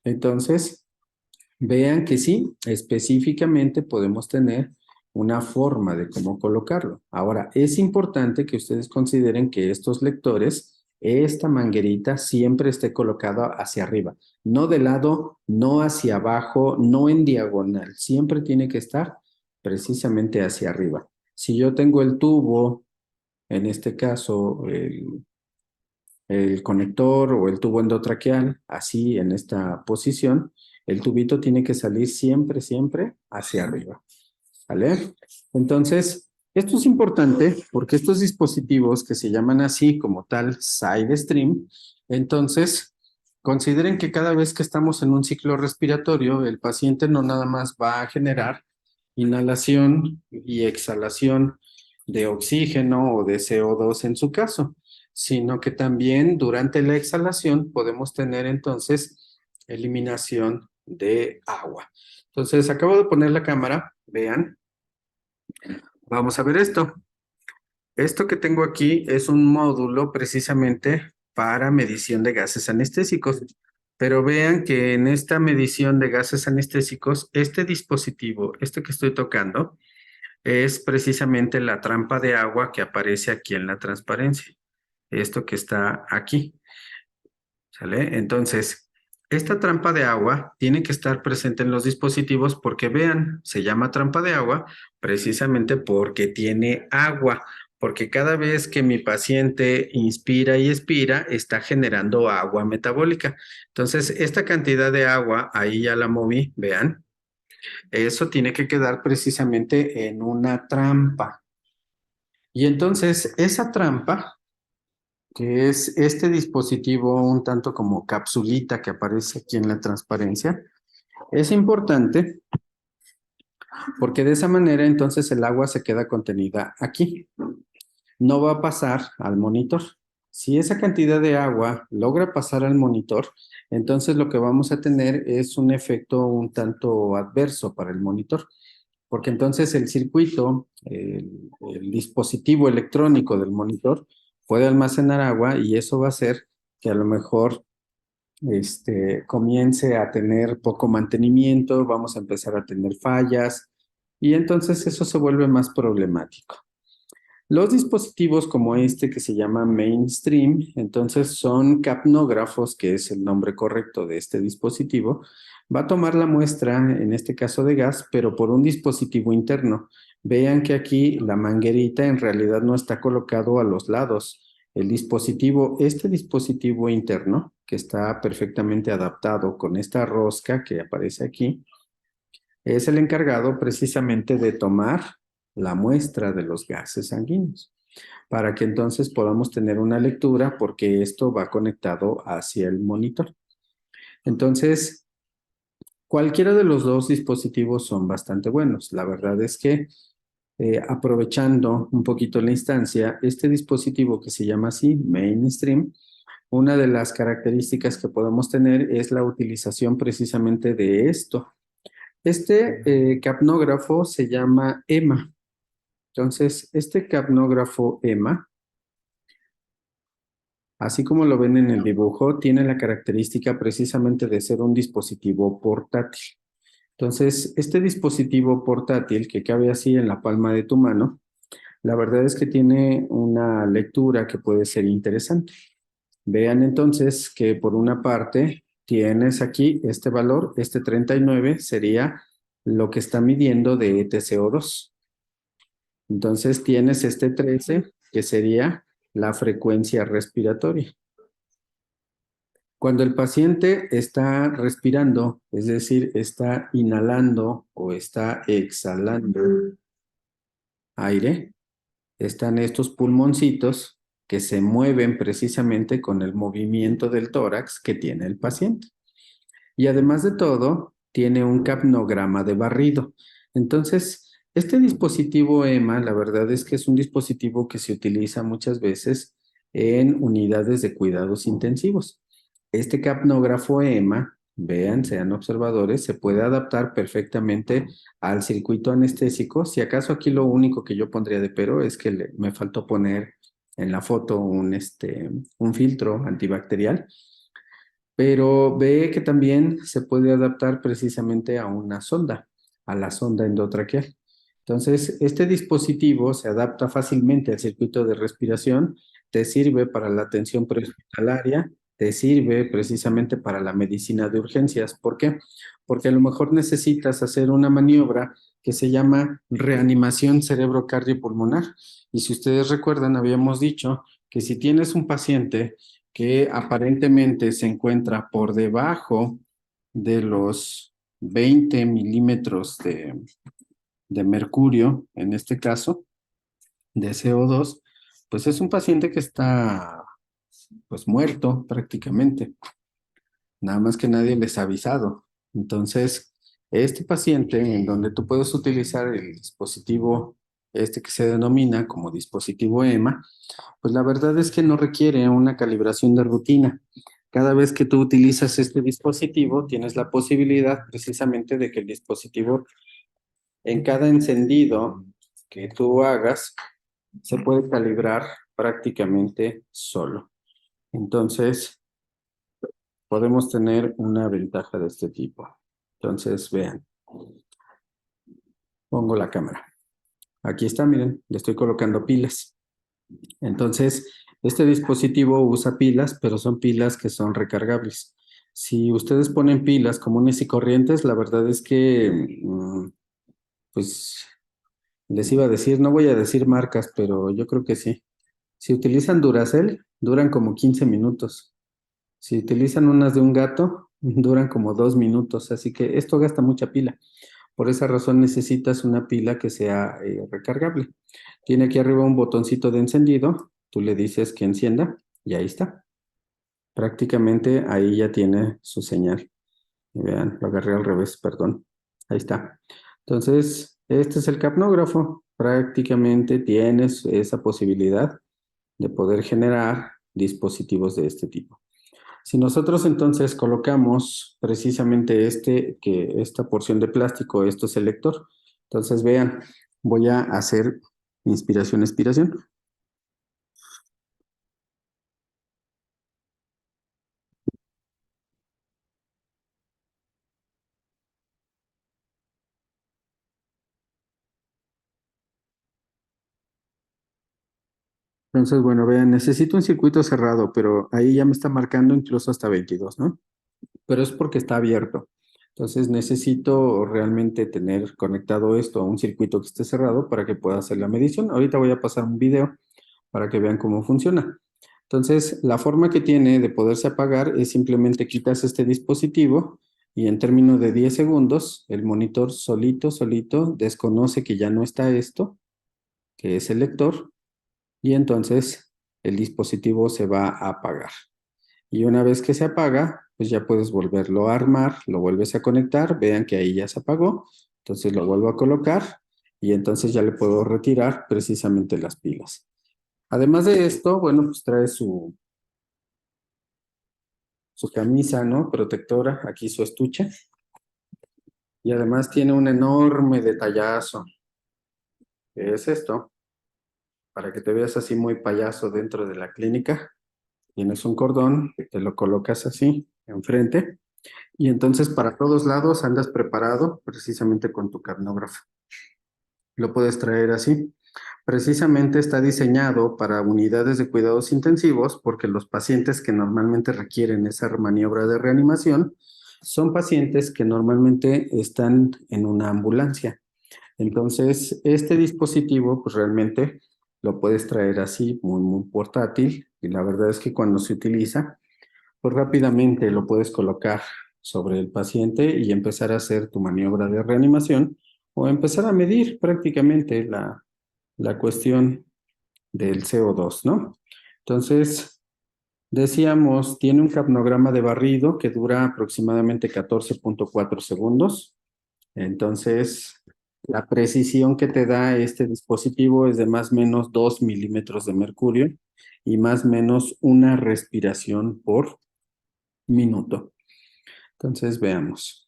A: Entonces, vean que sí, específicamente podemos tener una forma de cómo colocarlo. Ahora, es importante que ustedes consideren que estos lectores, esta manguerita siempre esté colocada hacia arriba, no de lado, no hacia abajo, no en diagonal, siempre tiene que estar precisamente hacia arriba. Si yo tengo el tubo, en este caso el conector o el tubo endotraqueal, así en esta posición, el tubito tiene que salir siempre, siempre hacia arriba. ¿Vale? Entonces, esto es importante porque estos dispositivos que se llaman así como tal side stream, entonces consideren que cada vez que estamos en un ciclo respiratorio, el paciente no nada más va a generar inhalación y exhalación de oxígeno o de CO2 en su caso, sino que también durante la exhalación podemos tener entonces eliminación de agua. Entonces, acabo de poner la cámara, vean. Vamos a ver esto. Esto que tengo aquí es un módulo precisamente para medición de gases anestésicos. Pero vean que en esta medición de gases anestésicos, este dispositivo, este que estoy tocando, es precisamente la trampa de agua que aparece aquí en la transparencia. Esto que está aquí. ¿Sale? Entonces, esta trampa de agua tiene que estar presente en los dispositivos porque vean, se llama trampa de agua precisamente porque tiene agua, porque cada vez que mi paciente inspira y expira, está generando agua metabólica. Entonces, esta cantidad de agua, ahí ya la moví, vean, eso tiene que quedar precisamente en una trampa. Y entonces, esa trampa que es este dispositivo un tanto como capsulita que aparece aquí en la transparencia, es importante porque de esa manera entonces el agua se queda contenida aquí. No va a pasar al monitor. Si esa cantidad de agua logra pasar al monitor, entonces lo que vamos a tener es un efecto un tanto adverso para el monitor, porque entonces el circuito, el dispositivo electrónico del monitor puede almacenar agua y eso va a hacer que a lo mejor comience a tener poco mantenimiento, vamos a empezar a tener fallas y entonces eso se vuelve más problemático. Los dispositivos como este que se llama Mainstream, entonces son capnógrafos, que es el nombre correcto de este dispositivo. Va a tomar la muestra, en este caso de gas, pero por un dispositivo interno. Vean que aquí la manguerita en realidad no está colocado a los lados. El dispositivo, este dispositivo interno, que está perfectamente adaptado con esta rosca que aparece aquí, es el encargado precisamente de tomar la muestra de los gases sanguíneos, para que entonces podamos tener una lectura porque esto va conectado hacia el monitor. Entonces, cualquiera de los dos dispositivos son bastante buenos. La verdad es que aprovechando un poquito la instancia, este dispositivo que se llama así, Mainstream, una de las características que podemos tener es la utilización precisamente de esto. Este capnógrafo se llama EMA. Entonces, este capnógrafo EMA, así como lo ven en el dibujo, tiene la característica precisamente de ser un dispositivo portátil. Entonces, este dispositivo portátil que cabe así en la palma de tu mano, la verdad es que tiene una lectura que puede ser interesante. Vean entonces que por una parte tienes aquí este valor, este 39 sería lo que está midiendo de TCO2. Entonces tienes este 13 que sería la frecuencia respiratoria. Cuando el paciente está respirando, es decir, está inhalando o está exhalando aire, están estos pulmoncitos que se mueven precisamente con el movimiento del tórax que tiene el paciente. Y además de todo, tiene un capnograma de barrido. Entonces, este dispositivo EMA, la verdad es que es un dispositivo que se utiliza muchas veces en unidades de cuidados intensivos. Este capnógrafo EMA, vean, sean observadores, se puede adaptar perfectamente al circuito anestésico. Si acaso aquí lo único que yo pondría de pero es que me faltó poner en la foto un filtro antibacterial, pero ve que también se puede adaptar precisamente a una sonda, a la sonda endotraqueal. Entonces, este dispositivo se adapta fácilmente al circuito de respiración, te sirve para la atención prehospitalaria, te sirve precisamente para la medicina de urgencias. ¿Por qué? Porque a lo mejor necesitas hacer una maniobra que se llama reanimación cerebrocardiopulmonar. Y si ustedes recuerdan, habíamos dicho que si tienes un paciente que aparentemente se encuentra por debajo de los 20 milímetros de mercurio, en este caso, de CO2, pues es un paciente que está pues muerto prácticamente, nada más que nadie les ha avisado. Entonces, este paciente en donde tú puedes utilizar el dispositivo que se denomina como dispositivo EMA, pues la verdad es que no requiere una calibración de rutina. Cada vez que tú utilizas este dispositivo, tienes la posibilidad precisamente de que el dispositivo, en cada encendido que tú hagas, se puede calibrar prácticamente solo. Entonces, podemos tener una ventaja de este tipo. Entonces, vean, pongo la cámara. Aquí está, miren, le estoy colocando pilas. Entonces, este dispositivo usa pilas, pero son pilas que son recargables. Si ustedes ponen pilas comunes y corrientes, la verdad es que, pues, les iba a decir, no voy a decir marcas, pero yo creo que sí. Si utilizan Duracell, duran como 15 minutos. Si utilizan unas de un gato, duran como 2 minutos. Así que esto gasta mucha pila. Por esa razón necesitas una pila que sea recargable. Tiene aquí arriba un botoncito de encendido. Tú le dices que encienda y ahí está. Prácticamente ahí ya tiene su señal. Y vean, lo agarré al revés, perdón. Ahí está. Entonces, este es el capnógrafo. Prácticamente tienes esa posibilidad de poder generar dispositivos de este tipo. Si nosotros entonces colocamos precisamente esta porción de plástico, esto es el lector. Entonces vean, voy a hacer inspiración, expiración. Entonces, bueno, vean, necesito un circuito cerrado, pero ahí ya me está marcando incluso hasta 22, ¿no? Pero es porque está abierto. Entonces necesito realmente tener conectado esto a un circuito que esté cerrado para que pueda hacer la medición. Ahorita voy a pasar un video para que vean cómo funciona. Entonces, la forma que tiene de poderse apagar es simplemente quitas este dispositivo y en términos de 10 segundos, el monitor solito desconoce que ya no está esto, que es el lector, y entonces el dispositivo se va a apagar. Y una vez que se apaga, pues ya puedes volverlo a armar, lo vuelves a conectar, vean que ahí ya se apagó, entonces lo vuelvo a colocar y entonces ya le puedo retirar precisamente las pilas. Además de esto, bueno, pues trae su camisa, ¿no? Protectora, aquí su estuche. Y además tiene un enorme detallazo, que es esto, para que te veas así muy payaso dentro de la clínica. Tienes un cordón, te lo colocas así, enfrente. Y entonces para todos lados andas preparado precisamente con tu capnógrafo. Lo puedes traer así. Precisamente está diseñado para unidades de cuidados intensivos porque los pacientes que normalmente requieren esa maniobra de reanimación son pacientes que normalmente están en una ambulancia. Entonces, este dispositivo, pues realmente lo puedes traer así, muy, muy portátil. Y la verdad es que cuando se utiliza, pues rápidamente lo puedes colocar sobre el paciente y empezar a hacer tu maniobra de reanimación o empezar a medir prácticamente la cuestión del CO2, ¿no? Entonces, decíamos, tiene un capnograma de barrido que dura aproximadamente 14.4 segundos. Entonces, la precisión que te da este dispositivo es de más o menos 2 milímetros de mercurio y más o menos una respiración por minuto. Entonces, veamos.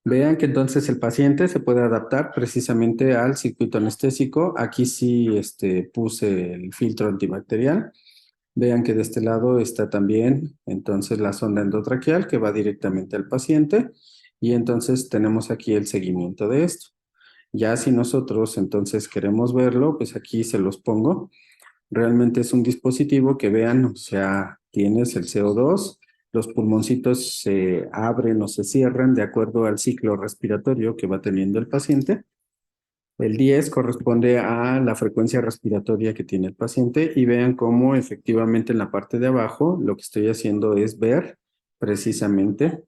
A: Vean que entonces el paciente se puede adaptar precisamente al circuito anestésico. Aquí sí puse el filtro antibacterial. Vean que de este lado está también entonces la sonda endotraqueal que va directamente al paciente y entonces tenemos aquí el seguimiento de esto. Ya si nosotros entonces queremos verlo, pues aquí se los pongo. Realmente es un dispositivo que vean, o sea, tienes el CO2, los pulmoncitos se abren o se cierran de acuerdo al ciclo respiratorio que va teniendo el paciente. El 10 corresponde a la frecuencia respiratoria que tiene el paciente y vean cómo efectivamente en la parte de abajo lo que estoy haciendo es ver precisamente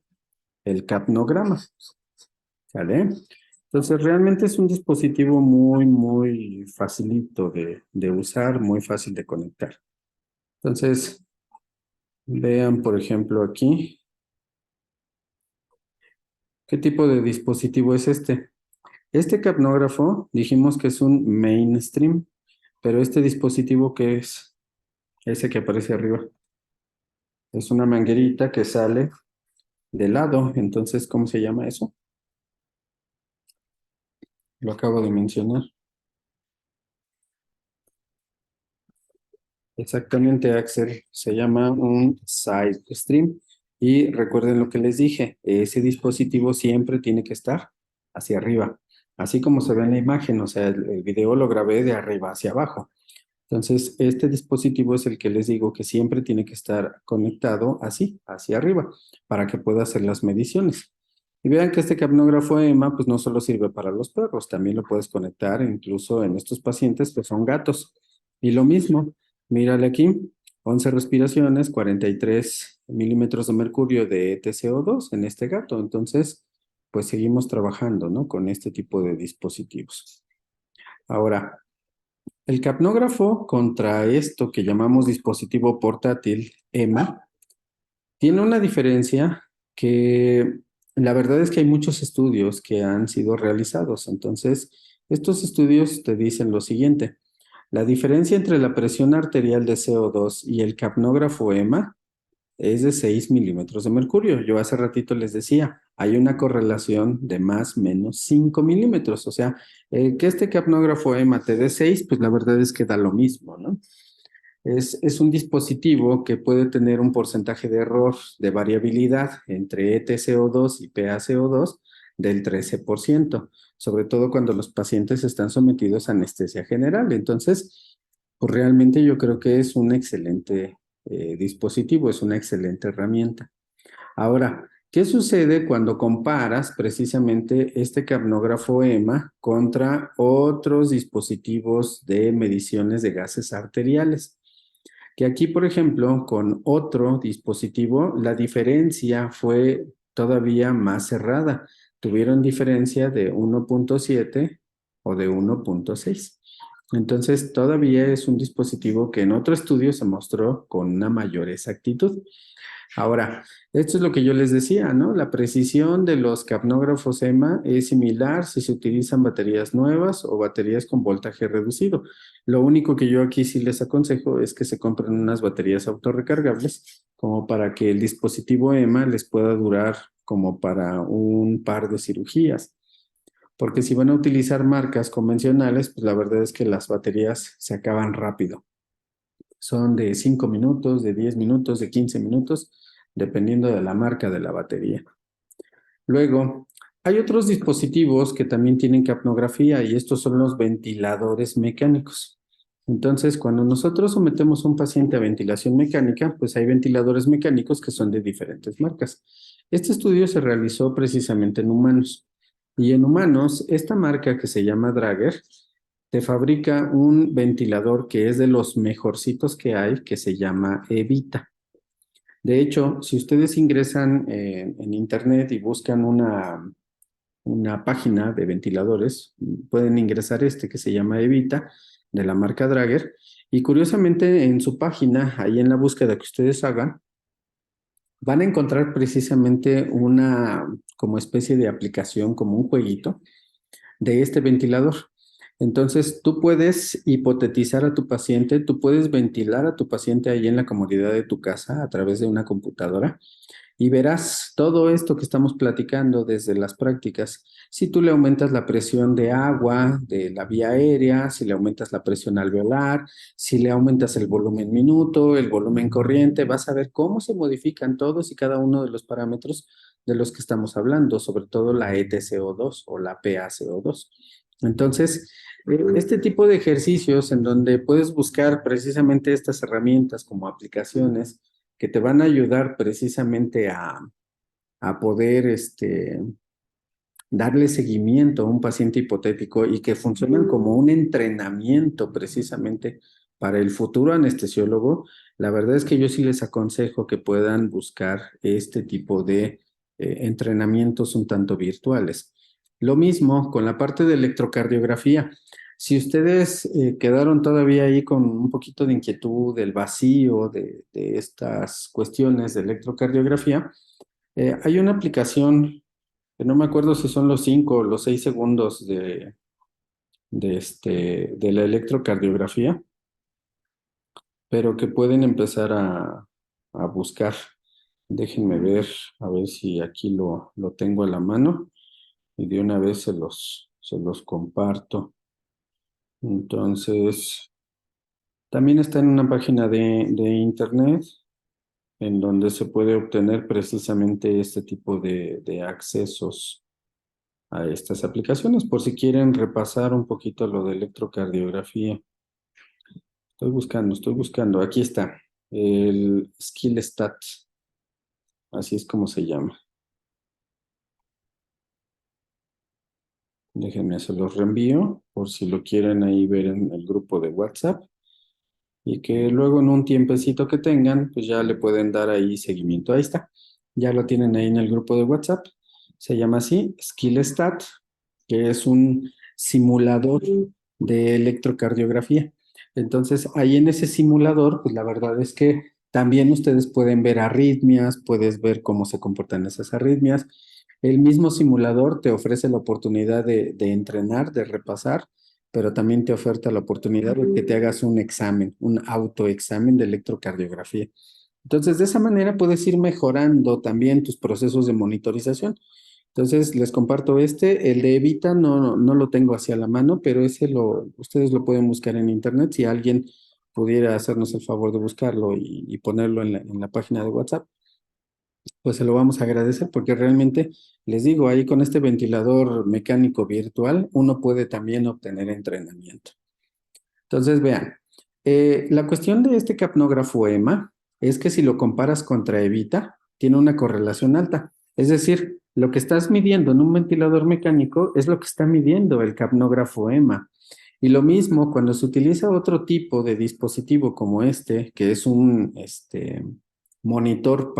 A: el capnograma. ¿Sale? Entonces realmente es un dispositivo muy, muy facilito de usar, muy fácil de conectar. Entonces, vean por ejemplo aquí, ¿qué tipo de dispositivo es este? Este capnógrafo dijimos que es un mainstream, pero este dispositivo que es ese que aparece arriba. Es una manguerita que sale de lado. Entonces, ¿cómo se llama eso? Lo acabo de mencionar. Exactamente, Axel. Se llama un side stream. Y recuerden lo que les dije, ese dispositivo siempre tiene que estar hacia arriba, así como se ve en la imagen, o sea, el video lo grabé de arriba hacia abajo. Entonces, este dispositivo es el que les digo que siempre tiene que estar conectado así, hacia arriba, para que pueda hacer las mediciones. Y vean que este capnógrafo EMA, pues no solo sirve para los perros, también lo puedes conectar incluso en estos pacientes que son gatos. Y lo mismo, mírale aquí, 11 respiraciones, 43 milímetros de mercurio de TCO2 en este gato. Entonces, pues seguimos trabajando, ¿no? Con este tipo de dispositivos. Ahora, el capnógrafo contra esto que llamamos dispositivo portátil, EMA, tiene una diferencia que la verdad es que hay muchos estudios que han sido realizados. Entonces, estos estudios te dicen lo siguiente. La diferencia entre la presión arterial de CO2 y el capnógrafo EMA es de 6 milímetros de mercurio. Yo hace ratito les decía, hay una correlación de más o menos 5 milímetros. O sea, que este capnógrafo EMA te dé 6, pues la verdad es que da lo mismo, ¿no? Es un dispositivo que puede tener un porcentaje de error de variabilidad entre ETCO2 y PaCO2 del 13%, sobre todo cuando los pacientes están sometidos a anestesia general. Entonces, pues realmente yo creo que es un excelente dispositivo, es una excelente herramienta. Ahora, ¿qué sucede cuando comparas precisamente este capnógrafo EMA contra otros dispositivos de mediciones de gases arteriales? Que aquí, por ejemplo, con otro dispositivo, la diferencia fue todavía más cerrada. Tuvieron diferencia de 1.7 o de 1.6. Entonces, todavía es un dispositivo que en otro estudio se mostró con una mayor exactitud. Ahora, esto es lo que yo les decía, ¿no? La precisión de los capnógrafos EMA es similar si se utilizan baterías nuevas o baterías con voltaje reducido. Lo único que yo aquí sí les aconsejo es que se compren unas baterías autorrecargables como para que el dispositivo EMA les pueda durar como para un par de cirugías. Porque si van a utilizar marcas convencionales, pues la verdad es que las baterías se acaban rápido. Son de 5 minutos, de 10 minutos, de 15 minutos. dependiendo de la marca de la batería. Luego, hay otros dispositivos que también tienen capnografía y estos son los ventiladores mecánicos. Entonces, cuando nosotros sometemos a un paciente a ventilación mecánica, pues hay ventiladores mecánicos que son de diferentes marcas. Este estudio se realizó precisamente en humanos. Y en humanos, esta marca que se llama Drager, te fabrica un ventilador que es de los mejorcitos que hay, que se llama Evita. De hecho, si ustedes ingresan en internet y buscan una página de ventiladores, pueden ingresar este que se llama Evita, de la marca Drager, y curiosamente en su página, ahí en la búsqueda que ustedes hagan, van a encontrar precisamente una como especie de aplicación, como un jueguito de este ventilador. Entonces, tú puedes hipotetizar a tu paciente, tú puedes ventilar a tu paciente ahí en la comodidad de tu casa a través de una computadora y verás todo esto que estamos platicando desde las prácticas. Si tú le aumentas la presión de agua de la vía aérea, si le aumentas la presión alveolar, si le aumentas el volumen minuto, el volumen corriente, vas a ver cómo se modifican todos y cada uno de los parámetros de los que estamos hablando, sobre todo la ETCO2 o la PaCO2. Entonces, este tipo de ejercicios en donde puedes buscar precisamente estas herramientas como aplicaciones que te van a ayudar precisamente a poder darle seguimiento a un paciente hipotético y que funcionan como un entrenamiento precisamente para el futuro anestesiólogo. La verdad es que yo sí les aconsejo que puedan buscar este tipo de entrenamientos un tanto virtuales. Lo mismo con la parte de electrocardiografía. Si ustedes quedaron todavía ahí con un poquito de inquietud, del vacío de estas cuestiones de electrocardiografía, hay una aplicación que no me acuerdo si son los 5 o los 6 segundos de la electrocardiografía, pero que pueden empezar a buscar. Déjenme ver, a ver si aquí lo tengo a la mano y de una vez se los comparto. Entonces, también está en una página de internet en donde se puede obtener precisamente este tipo de accesos a estas aplicaciones, por si quieren repasar un poquito lo de electrocardiografía. Estoy buscando. Aquí está, el SkillStat, así es como se llama. Déjenme, se los reenvío por si lo quieren ahí ver en el grupo de WhatsApp y que luego en un tiempecito que tengan, pues ya le pueden dar ahí seguimiento. Ahí está, ya lo tienen ahí en el grupo de WhatsApp. Se llama así, SkillStat, que es un simulador de electrocardiografía. Entonces, ahí en ese simulador, pues la verdad es que también ustedes pueden ver arritmias, puedes ver cómo se comportan esas arritmias. El mismo simulador te ofrece la oportunidad de entrenar, de repasar, pero también te oferta la oportunidad de que te hagas un examen, un autoexamen de electrocardiografía. Entonces, de esa manera puedes ir mejorando también tus procesos de monitorización. Entonces, les comparto el de Evita no lo tengo hacia la mano, pero ustedes lo pueden buscar en internet. Si alguien pudiera hacernos el favor de buscarlo y ponerlo en la página de WhatsApp, pues se lo vamos a agradecer porque realmente, les digo, ahí con este ventilador mecánico virtual, uno puede también obtener entrenamiento. Entonces, vean, la cuestión de este capnógrafo EMA es que si lo comparas contra Evita, tiene una correlación alta. Es decir, lo que estás midiendo en un ventilador mecánico es lo que está midiendo el capnógrafo EMA. Y lo mismo cuando se utiliza otro tipo de dispositivo como que es un monitor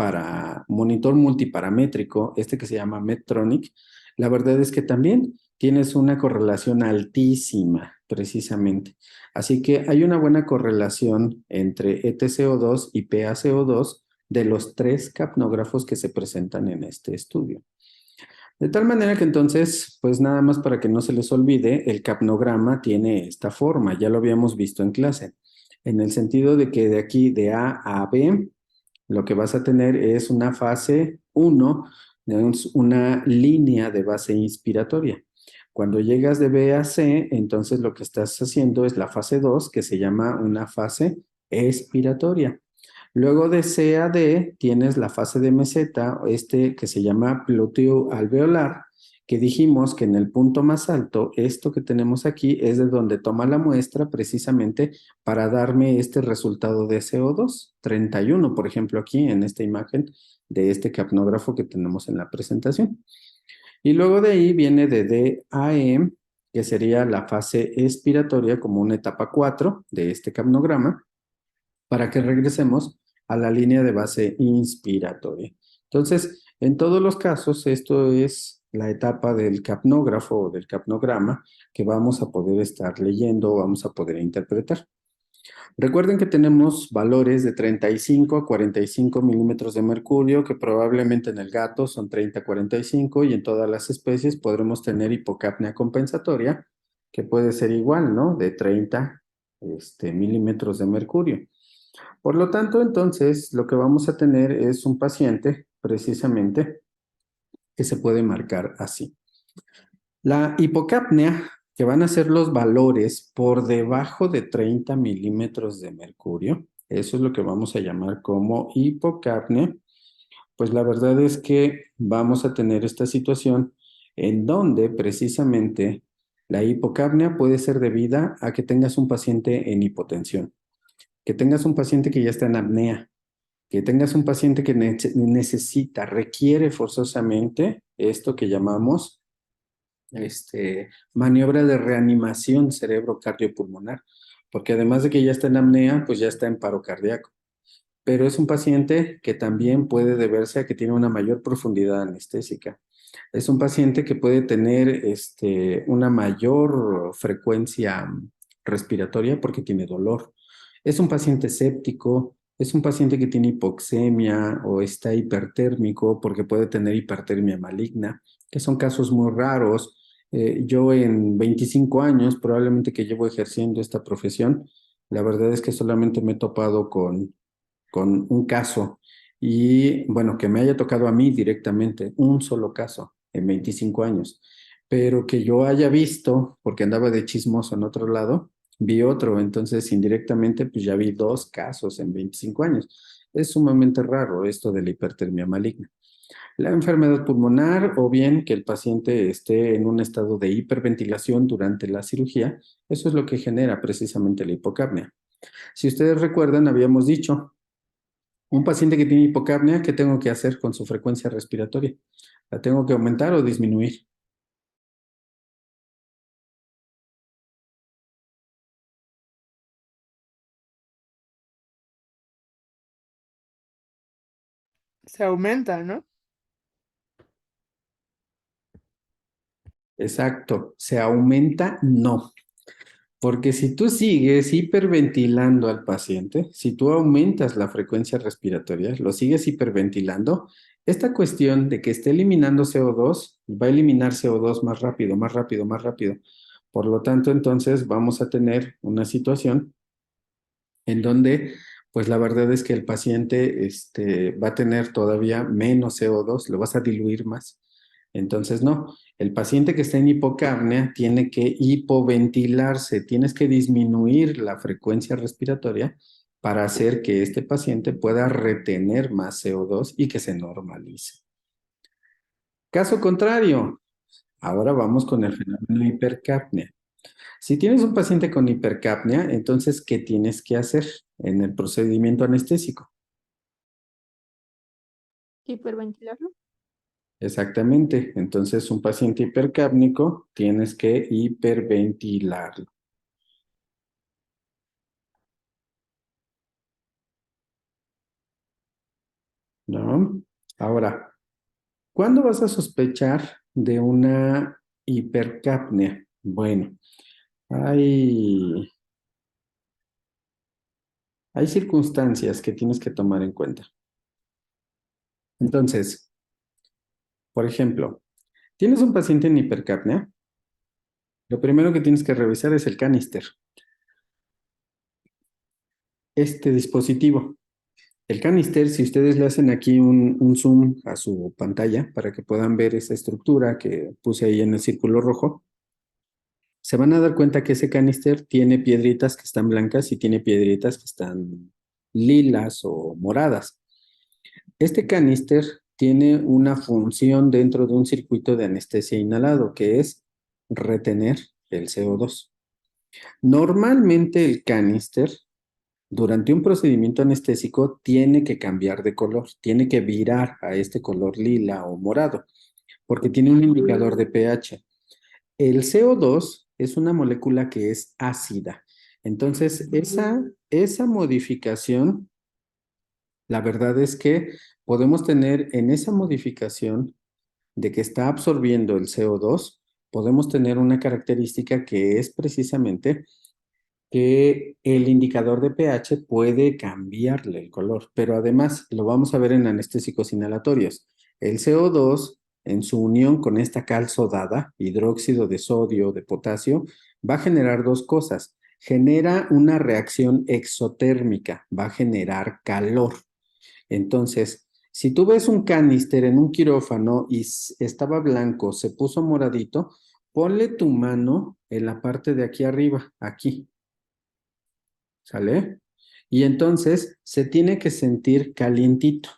A: multiparamétrico, que se llama Medtronic, la verdad es que también tienes una correlación altísima, precisamente. Así que hay una buena correlación entre ETCO2 y PaCO2 de los 3 capnógrafos que se presentan en este estudio. De tal manera que entonces, pues nada más para que no se les olvide, el capnograma tiene esta forma, ya lo habíamos visto en clase, en el sentido de que de aquí de A a B, lo que vas a tener es una fase 1, una línea de base inspiratoria. Cuando llegas de B a C, entonces lo que estás haciendo es la fase 2, que se llama una fase expiratoria. Luego de C a D tienes la fase de meseta, que se llama glúteo alveolar, que dijimos que en el punto más alto, esto que tenemos aquí es de donde toma la muestra precisamente para darme este resultado de CO2, 31, por ejemplo, aquí en esta imagen de este capnógrafo que tenemos en la presentación. Y luego de ahí viene de D a E, que sería la fase expiratoria como una etapa 4 de este capnograma, para que regresemos a la línea de base inspiratoria. Entonces, en todos los casos, esto es la etapa del capnógrafo o del capnograma que vamos a poder estar leyendo o vamos a poder interpretar. Recuerden que tenemos valores de 35 a 45 milímetros de mercurio, que probablemente en el gato son 30 a 45 y en todas las especies podremos tener hipocapnia compensatoria, que puede ser igual, ¿no? De 30 milímetros de mercurio. Por lo tanto, entonces, lo que vamos a tener es un paciente, precisamente, que se puede marcar así. La hipocapnia, que van a ser los valores por debajo de 30 milímetros de mercurio, eso es lo que vamos a llamar como hipocapnia, pues la verdad es que vamos a tener esta situación en donde precisamente la hipocapnia puede ser debida a que tengas un paciente en hipotensión, que tengas un paciente que ya está en apnea, que tengas un paciente que necesita, requiere forzosamente esto que llamamos maniobra de reanimación cerebro-cardiopulmonar, porque además de que ya está en apnea, pues ya está en paro cardíaco. Pero es un paciente que también puede deberse a que tiene una mayor profundidad anestésica. Es un paciente que puede tener una mayor frecuencia respiratoria porque tiene dolor. Es un paciente séptico, es un paciente que tiene hipoxemia o está hipertérmico porque puede tener hipertermia maligna, que son casos muy raros. Yo en 25 años, probablemente que llevo ejerciendo esta profesión, la verdad es que solamente me he topado con un caso y bueno, que me haya tocado a mí directamente, un solo caso en 25 años, pero que yo haya visto, porque andaba de chismoso en otro lado, vi otro, entonces indirectamente pues ya vi 2 casos en 25 años. Es sumamente raro esto de la hipertermia maligna. La enfermedad pulmonar o bien que el paciente esté en un estado de hiperventilación durante la cirugía, eso es lo que genera precisamente la hipocapnia. Si ustedes recuerdan, habíamos dicho, un paciente que tiene hipocapnia, ¿qué tengo que hacer con su frecuencia respiratoria? ¿La tengo que aumentar o disminuir?
E: Se aumenta, ¿no?
A: Exacto. ¿Se aumenta? No. Porque si tú sigues hiperventilando al paciente, si tú aumentas la frecuencia respiratoria, lo sigues hiperventilando, esta cuestión de que esté eliminando CO2 va a eliminar CO2 más rápido, más rápido, más rápido. Por lo tanto, entonces vamos a tener una situación en donde, pues la verdad es que el paciente va a tener todavía menos CO2, lo vas a diluir más. Entonces, no, el paciente que está en hipocapnia tiene que hipoventilarse, tienes que disminuir la frecuencia respiratoria para hacer que este paciente pueda retener más CO2 y que se normalice. Caso contrario, ahora vamos con el fenómeno de hipercapnia. Si tienes un paciente con hipercapnia, entonces, ¿qué tienes que hacer en el procedimiento anestésico?
B: Hiperventilarlo.
A: Exactamente. Entonces, un paciente hipercápnico tienes que hiperventilarlo. ¿No? Ahora, ¿cuándo vas a sospechar de una hipercapnia? Bueno, hay, hay circunstancias que tienes que tomar en cuenta. Entonces, por ejemplo, tienes un paciente en hipercapnia, lo primero que tienes que revisar es el canister. Este dispositivo. El canister, si ustedes le hacen aquí un zoom a su pantalla para que puedan ver esa estructura que puse ahí en el círculo rojo, se van a dar cuenta que ese canister tiene piedritas que están blancas y tiene piedritas que están lilas o moradas. Este canister tiene una función dentro de un circuito de anestesia inhalado, que es retener el CO2. Normalmente el canister, durante un procedimiento anestésico, tiene que cambiar de color, tiene que virar a este color lila o morado, porque tiene un indicador de pH. El CO2 es una molécula que es ácida. Entonces, esa modificación, la verdad es que podemos tener en esa modificación de que está absorbiendo el CO2, podemos tener una característica que es precisamente que el indicador de pH puede cambiarle el color, pero además lo vamos a ver en anestésicos inhalatorios. El CO2, en su unión con esta cal sodada, hidróxido de sodio, de potasio, va a generar dos cosas. Genera una reacción exotérmica, va a generar calor. Entonces, si tú ves un canister en un quirófano y estaba blanco, se puso moradito, ponle tu mano en la parte de aquí arriba, aquí. ¿Sale? Y entonces se tiene que sentir calientito.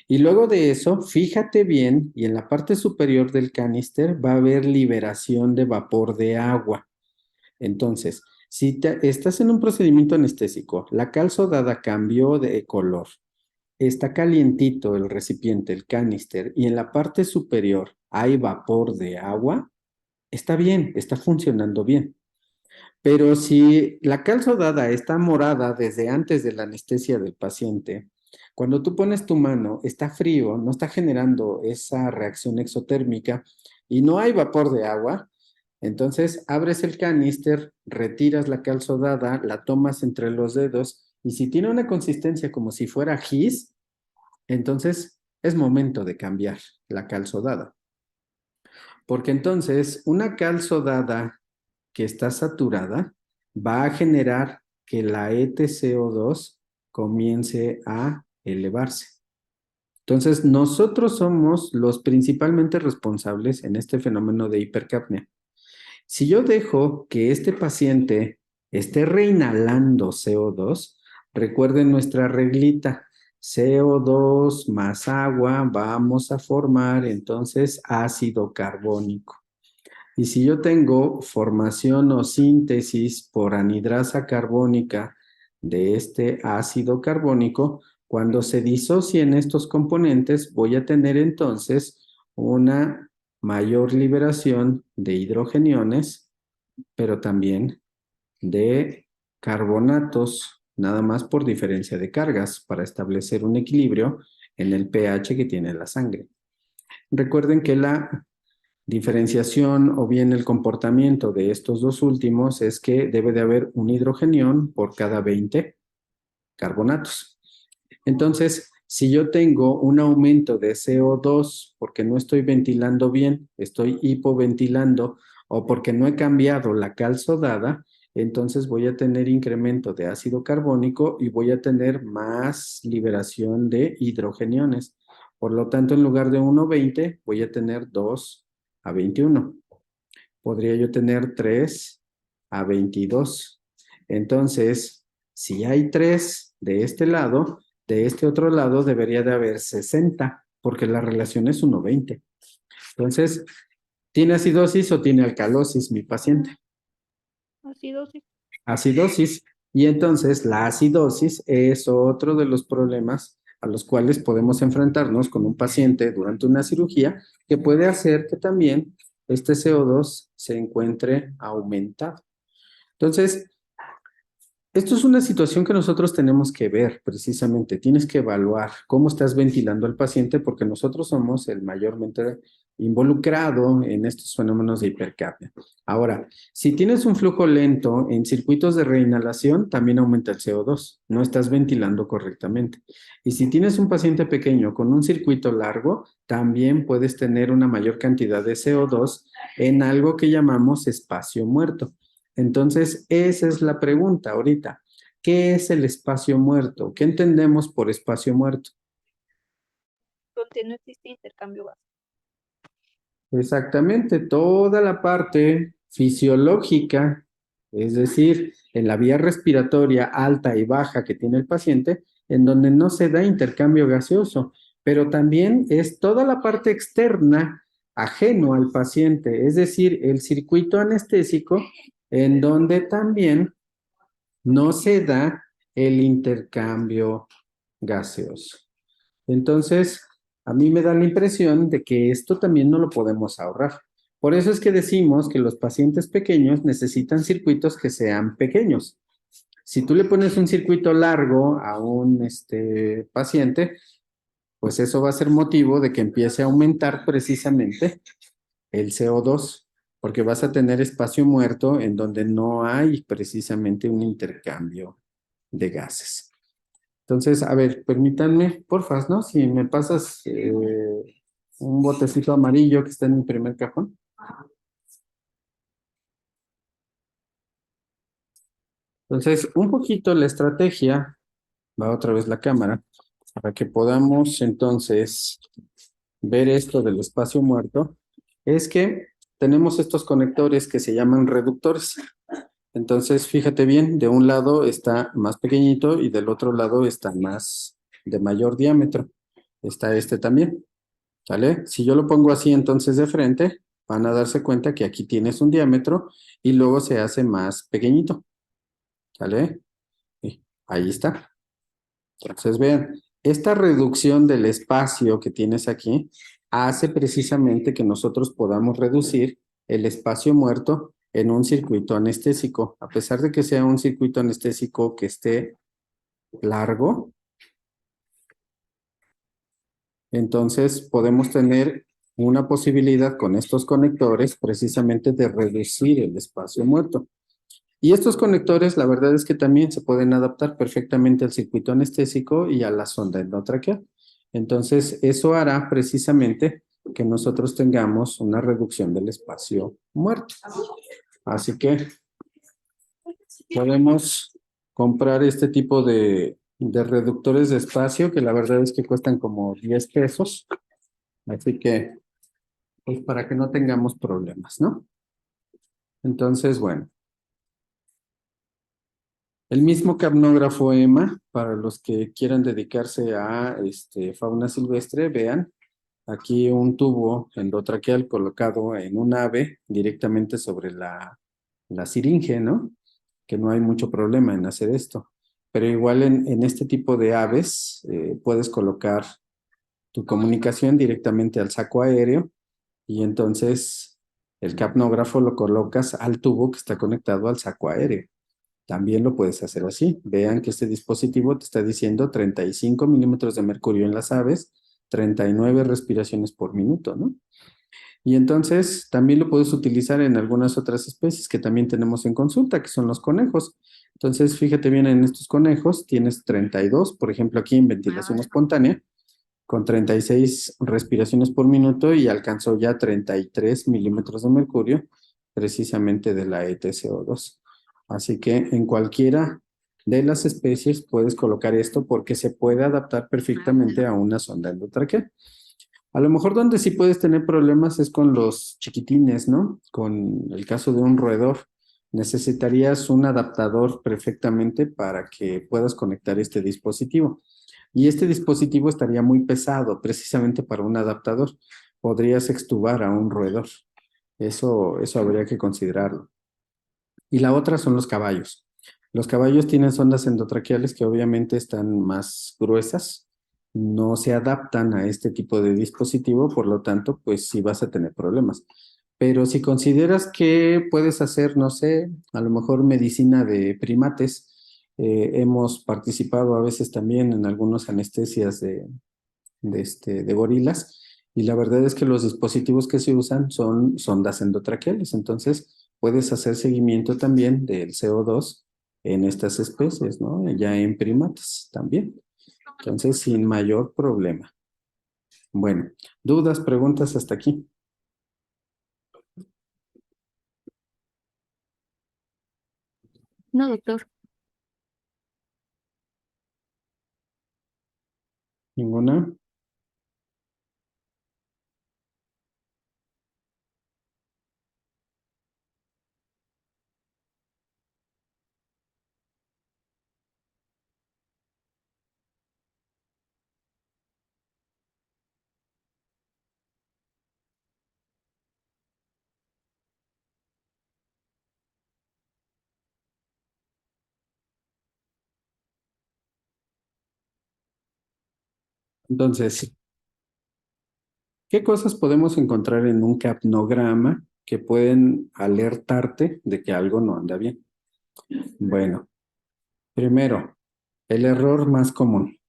A: Y luego de eso, fíjate bien, y en la parte superior del canister va a haber liberación de vapor de agua. Entonces, si estás en un procedimiento anestésico, la cal sodada cambió de color, está calientito el recipiente, el canister, y en la parte superior hay vapor de agua, está bien, está funcionando bien. Pero si la cal sodada está morada desde antes de la anestesia del paciente, cuando tú pones tu mano, está frío, no está generando esa reacción exotérmica y no hay vapor de agua, entonces abres el canister, retiras la cal sodada, la tomas entre los dedos y si tiene una consistencia como si fuera gis, entonces es momento de cambiar la cal sodada. Porque entonces una cal sodada que está saturada va a generar que la EtCO2 comience a elevarse. Entonces, nosotros somos los principalmente responsables en este fenómeno de hipercapnia. Si yo dejo que este paciente esté reinhalando CO2, recuerden nuestra reglita, CO2 más agua, vamos a formar entonces ácido carbónico. Y si yo tengo formación o síntesis por anhidrasa carbónica de este ácido carbónico, cuando se disocien estos componentes, voy a tener entonces una mayor liberación de hidrogeniones, pero también de carbonatos, nada más por diferencia de cargas, para establecer un equilibrio en el pH que tiene la sangre. Recuerden que la diferenciación o bien el comportamiento de estos dos últimos es que debe de haber un hidrogenión por cada 20 carbonatos. Entonces, si yo tengo un aumento de CO2 porque no estoy ventilando bien, estoy hipoventilando o porque no he cambiado la cal sodada, entonces voy a tener incremento de ácido carbónico y voy a tener más liberación de hidrogeniones. Por lo tanto, en lugar de 1,20, voy a tener 2,21. Podría yo tener 3,22. Entonces, si hay 3 de este lado, de este otro lado debería de haber 60, porque la relación es 1,20. Entonces, ¿tiene acidosis o tiene alcalosis mi paciente?
B: Acidosis.
A: Acidosis. Y entonces la acidosis es otro de los problemas a los cuales podemos enfrentarnos con un paciente durante una cirugía que puede hacer que también este CO2 se encuentre aumentado. Entonces, esto es una situación que nosotros tenemos que ver precisamente. Tienes que evaluar cómo estás ventilando al paciente porque nosotros somos el mayormente involucrado en estos fenómenos de hipercapnia. Ahora, si tienes un flujo lento en circuitos de reinhalación, también aumenta el CO2. No estás ventilando correctamente. Y si tienes un paciente pequeño con un circuito largo, también puedes tener una mayor cantidad de CO2 en algo que llamamos espacio muerto. Entonces, esa es la pregunta ahorita. ¿Qué es el espacio muerto? ¿Qué entendemos por espacio muerto?
B: Donde no existe intercambio básico.
A: Exactamente, toda la parte fisiológica es decir, en la vía respiratoria alta y baja que tiene el paciente, en donde no se da intercambio gaseoso, pero también es toda la parte externa ajeno al paciente, es decir, el circuito anestésico en donde también no se da el intercambio gaseoso. Entonces, a mí me da la impresión de que esto también no lo podemos ahorrar. Por eso es que decimos que los pacientes pequeños necesitan circuitos que sean pequeños. Si tú le pones un circuito largo a un paciente, pues eso va a ser motivo de que empiece a aumentar precisamente el CO2, porque vas a tener espacio muerto en donde no hay precisamente un intercambio de gases. Entonces, a ver, permítanme, porfas, ¿no? Si me pasas un botecito amarillo que está en mi primer cajón. Entonces, un poquito la estrategia, va otra vez la cámara, para que podamos entonces ver esto del espacio muerto, es que tenemos estos conectores que se llaman reductores. Entonces, fíjate bien, de un lado está más pequeñito y del otro lado está más de mayor diámetro. Está este también, ¿sale? Si yo lo pongo así entonces de frente, van a darse cuenta que aquí tienes un diámetro y luego se hace más pequeñito, ¿sale? Sí, ahí está. Entonces, vean, esta reducción del espacio que tienes aquí hace precisamente que nosotros podamos reducir el espacio muerto en un circuito anestésico. A pesar de que sea un circuito anestésico que esté largo, entonces podemos tener una posibilidad con estos conectores precisamente de reducir el espacio muerto. Y estos conectores, la verdad es que también se pueden adaptar perfectamente al circuito anestésico y a la sonda endotraqueal. Entonces, eso hará precisamente que nosotros tengamos una reducción del espacio muerto. Así que podemos comprar este tipo de reductores de espacio que la verdad es que cuestan como 10 pesos. Así que, pues para que no tengamos problemas, ¿no? Entonces, bueno. El mismo capnógrafo EMA, para los que quieran dedicarse a fauna silvestre, vean, aquí un tubo endotraqueal colocado en un ave directamente sobre la siringe, ¿no? Que no hay mucho problema en hacer esto. Pero igual en este tipo de aves puedes colocar tu comunicación directamente al saco aéreo y entonces el capnógrafo lo colocas al tubo que está conectado al saco aéreo. También lo puedes hacer así. Vean que este dispositivo te está diciendo 35 milímetros de mercurio en las aves, 39 respiraciones por minuto, ¿no? Y entonces también lo puedes utilizar en algunas otras especies que también tenemos en consulta, que son los conejos. Entonces, fíjate bien en estos conejos, tienes 32, por ejemplo, aquí en ventilación espontánea, con 36 respiraciones por minuto y alcanzó ya 33 milímetros de mercurio, precisamente de la ETCO2. Así que en cualquiera de las especies puedes colocar esto porque se puede adaptar perfectamente a una sonda endotraqueal. A lo mejor donde sí puedes tener problemas es con los chiquitines, ¿no? Con el caso de un roedor. Necesitarías un adaptador perfectamente para que puedas conectar este dispositivo. Y este dispositivo estaría muy pesado precisamente para un adaptador. Podrías extubar a un roedor. Eso habría que considerarlo. Y la otra son los caballos. Los caballos tienen sondas endotraqueales que obviamente están más gruesas, no se adaptan a este tipo de dispositivo, por lo tanto, pues sí vas a tener problemas. Pero si consideras que puedes hacer, no sé, a lo mejor medicina de primates, hemos participado a veces también en algunas anestesias de gorilas, y la verdad es que los dispositivos que se usan son sondas endotraqueales, entonces puedes hacer seguimiento también del CO2 en estas especies, ¿no? Ya en primates también. Entonces, sin mayor problema. Bueno, dudas, preguntas hasta aquí.
B: No, doctor.
A: ¿Ninguna? Entonces, ¿qué cosas podemos encontrar en un capnograma que pueden alertarte de que algo no anda bien? Bueno, primero, el error más común.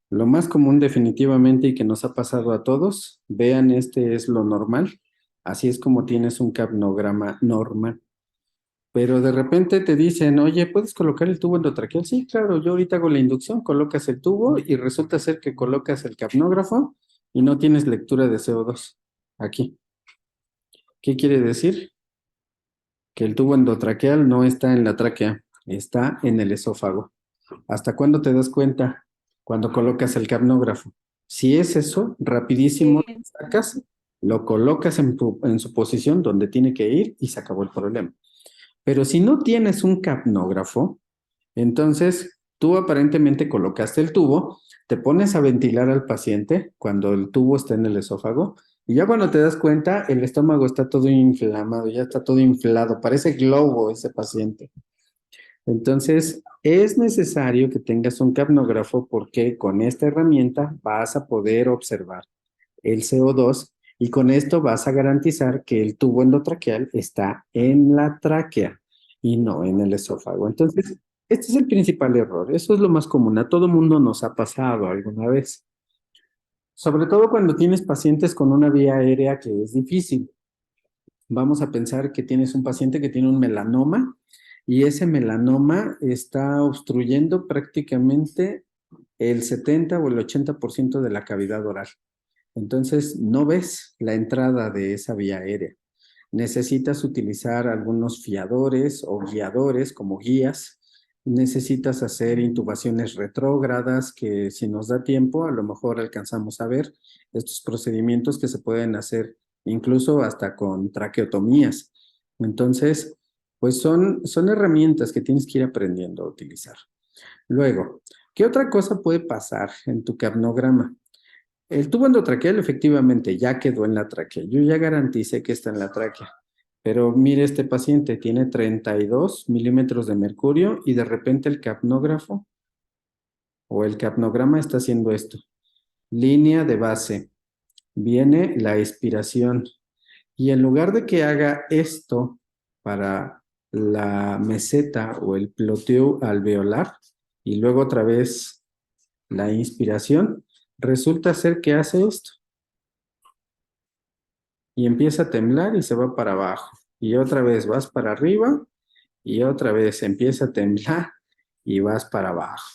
A: Lo más común definitivamente y que nos ha pasado a todos, vean, este es lo normal. Así es como tienes un capnograma normal. Pero de repente te dicen, oye, ¿puedes colocar el tubo endotraqueal? Sí, claro, yo ahorita hago la inducción, colocas el tubo y resulta ser que colocas el capnógrafo y no tienes lectura de CO2 aquí. ¿Qué quiere decir? Que el tubo endotraqueal no está en la tráquea, está en el esófago. ¿Hasta cuándo te das cuenta? Cuando colocas el capnógrafo. Si es eso, rapidísimo lo
B: Sí.
A: sacas, lo colocas en su posición donde tiene que ir y se acabó el problema. Pero si no tienes un capnógrafo, entonces tú aparentemente colocaste el tubo, te pones a ventilar al paciente cuando el tubo está en el esófago y ya cuando te das cuenta, el estómago está todo inflamado, ya está todo inflado, parece globo ese paciente. Entonces, es necesario que tengas un capnógrafo porque con esta herramienta vas a poder observar el CO2 y con esto vas a garantizar que el tubo endotraqueal está en la tráquea y no en el esófago. Entonces, este es el principal error. Eso es lo más común. A todo mundo nos ha pasado alguna vez. Sobre todo cuando tienes pacientes con una vía aérea que es difícil. Vamos a pensar que tienes un paciente que tiene un melanoma y ese melanoma está obstruyendo prácticamente el 70 o el 80% de la cavidad oral. Entonces, no ves la entrada de esa vía aérea. Necesitas utilizar algunos fiadores o guiadores como guías. Necesitas hacer intubaciones retrógradas que si nos da tiempo, a lo mejor alcanzamos a ver estos procedimientos que se pueden hacer incluso hasta con traqueotomías. Entonces, pues son herramientas que tienes que ir aprendiendo a utilizar. Luego, ¿qué otra cosa puede pasar en tu capnograma? El tubo endotraqueal efectivamente ya quedó en la tráquea. Yo ya garanticé que está en la tráquea. Pero mire, este paciente tiene 32 milímetros de mercurio y de repente el capnógrafo o el capnograma está haciendo esto. Línea de base. Viene la expiración. Y en lugar de que haga esto para la meseta o el ploteo alveolar y luego otra vez la inspiración, resulta ser que hace esto. Y empieza a temblar y se va para abajo. Y otra vez vas para arriba y otra vez empieza a temblar y vas para abajo.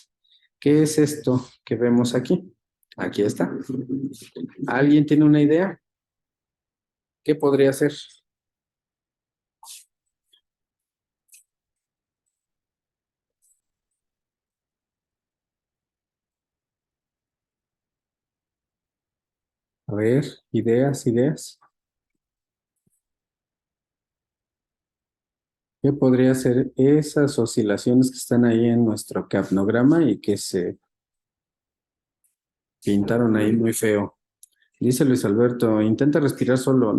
A: ¿Qué es esto que vemos aquí? Aquí está. ¿Alguien tiene una idea? ¿Qué podría ser? A ver, ideas. ¿Qué podría ser esas oscilaciones que están ahí en nuestro capnograma y que se pintaron ahí muy feo? Dice Luis Alberto, intenta respirar solo.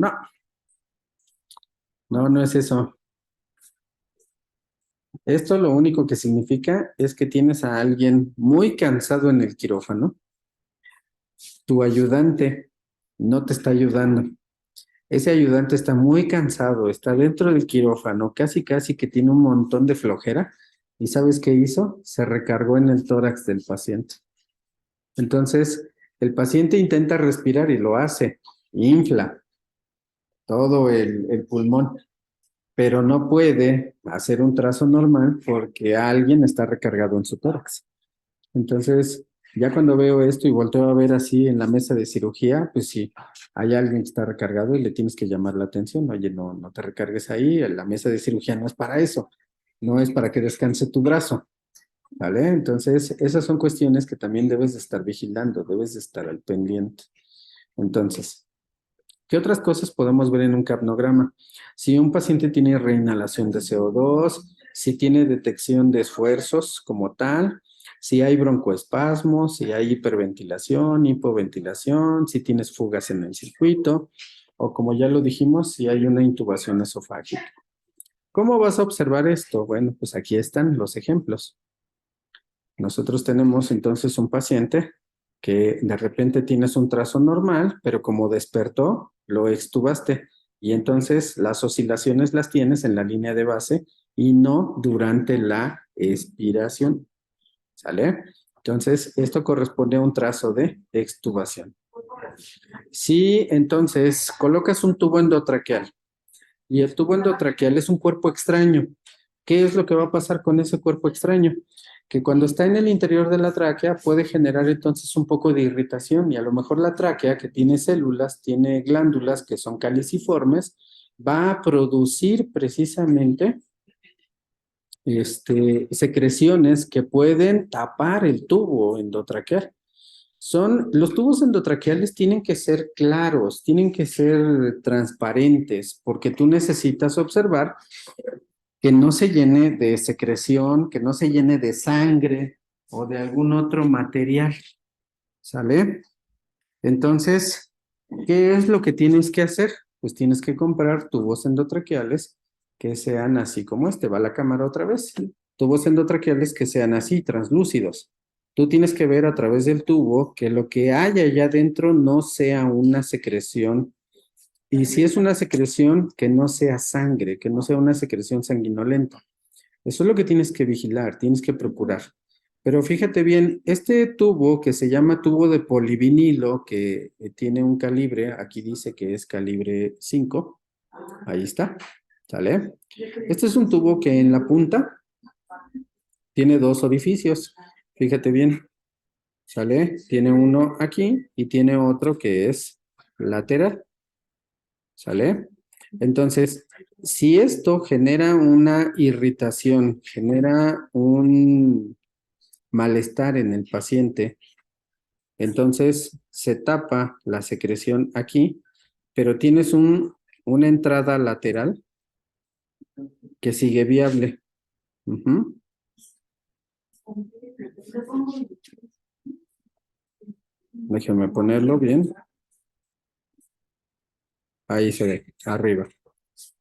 A: No es eso. Esto lo único que significa es que tienes a alguien muy cansado en el quirófano. Tu ayudante no te está ayudando. Ese ayudante está muy cansado, está dentro del quirófano, casi que tiene un montón de flojera. ¿Y sabes qué hizo? Se recargó en el tórax del paciente. Entonces, el paciente intenta respirar y lo hace, infla todo el pulmón, pero no puede hacer un trazo normal porque alguien está recargado en su tórax. Entonces, ya cuando veo esto y volteo a ver así en la mesa de cirugía, pues sí, hay alguien que está recargado y le tienes que llamar la atención. Oye, no te recargues ahí, la mesa de cirugía no es para eso, no es para que descanse tu brazo, ¿vale? Entonces, esas son cuestiones que también debes de estar vigilando, debes de estar al pendiente. Entonces, ¿qué otras cosas podemos ver en un capnograma? Si un paciente tiene reinhalación de CO2, si tiene detección de esfuerzos como tal, si hay broncoespasmos, si hay hiperventilación, hipoventilación, si tienes fugas en el circuito, o como ya lo dijimos, si hay una intubación esofágica. ¿Cómo vas a observar esto? Bueno, pues aquí están los ejemplos. Nosotros tenemos entonces un paciente que de repente tienes un trazo normal, pero como despertó, lo extubaste. Y entonces las oscilaciones las tienes en la línea de base y no durante la expiración. ¿Sale? Entonces, esto corresponde a un trazo de extubación. Si entonces colocas un tubo endotraqueal y el tubo endotraqueal es un cuerpo extraño, ¿qué es lo que va a pasar con ese cuerpo extraño? Que cuando está en el interior de la tráquea puede generar entonces un poco de irritación y a lo mejor la tráquea que tiene células, tiene glándulas que son caliciformes, va a producir precisamente secreciones que pueden tapar el tubo endotraqueal. Los tubos endotraqueales tienen que ser claros, tienen que ser transparentes, porque tú necesitas observar que no se llene de secreción, que no se llene de sangre o de algún otro material. ¿Sale? Entonces, ¿qué es lo que tienes que hacer? Pues tienes que comprar tubos endotraqueales que sean así como este. Va la cámara otra vez. Tubos endotraqueales que sean así, translúcidos. Tú tienes que ver a través del tubo que lo que haya allá adentro no sea una secreción. Y si es una secreción, que no sea sangre, que no sea una secreción sanguinolenta. Eso es lo que tienes que vigilar, tienes que procurar. Pero fíjate bien, este tubo que se llama tubo de polivinilo, que tiene un calibre, aquí dice que es calibre 5, ahí está, ¿sale? Este es un tubo que en la punta tiene dos orificios, fíjate bien, ¿sale? Tiene uno aquí y tiene otro que es lateral, ¿sale? Entonces, si esto genera una irritación, genera un malestar en el paciente, entonces se tapa la secreción aquí, pero tienes una entrada lateral que sigue viable. Ujú. Déjame ponerlo bien. Ahí se ve, arriba.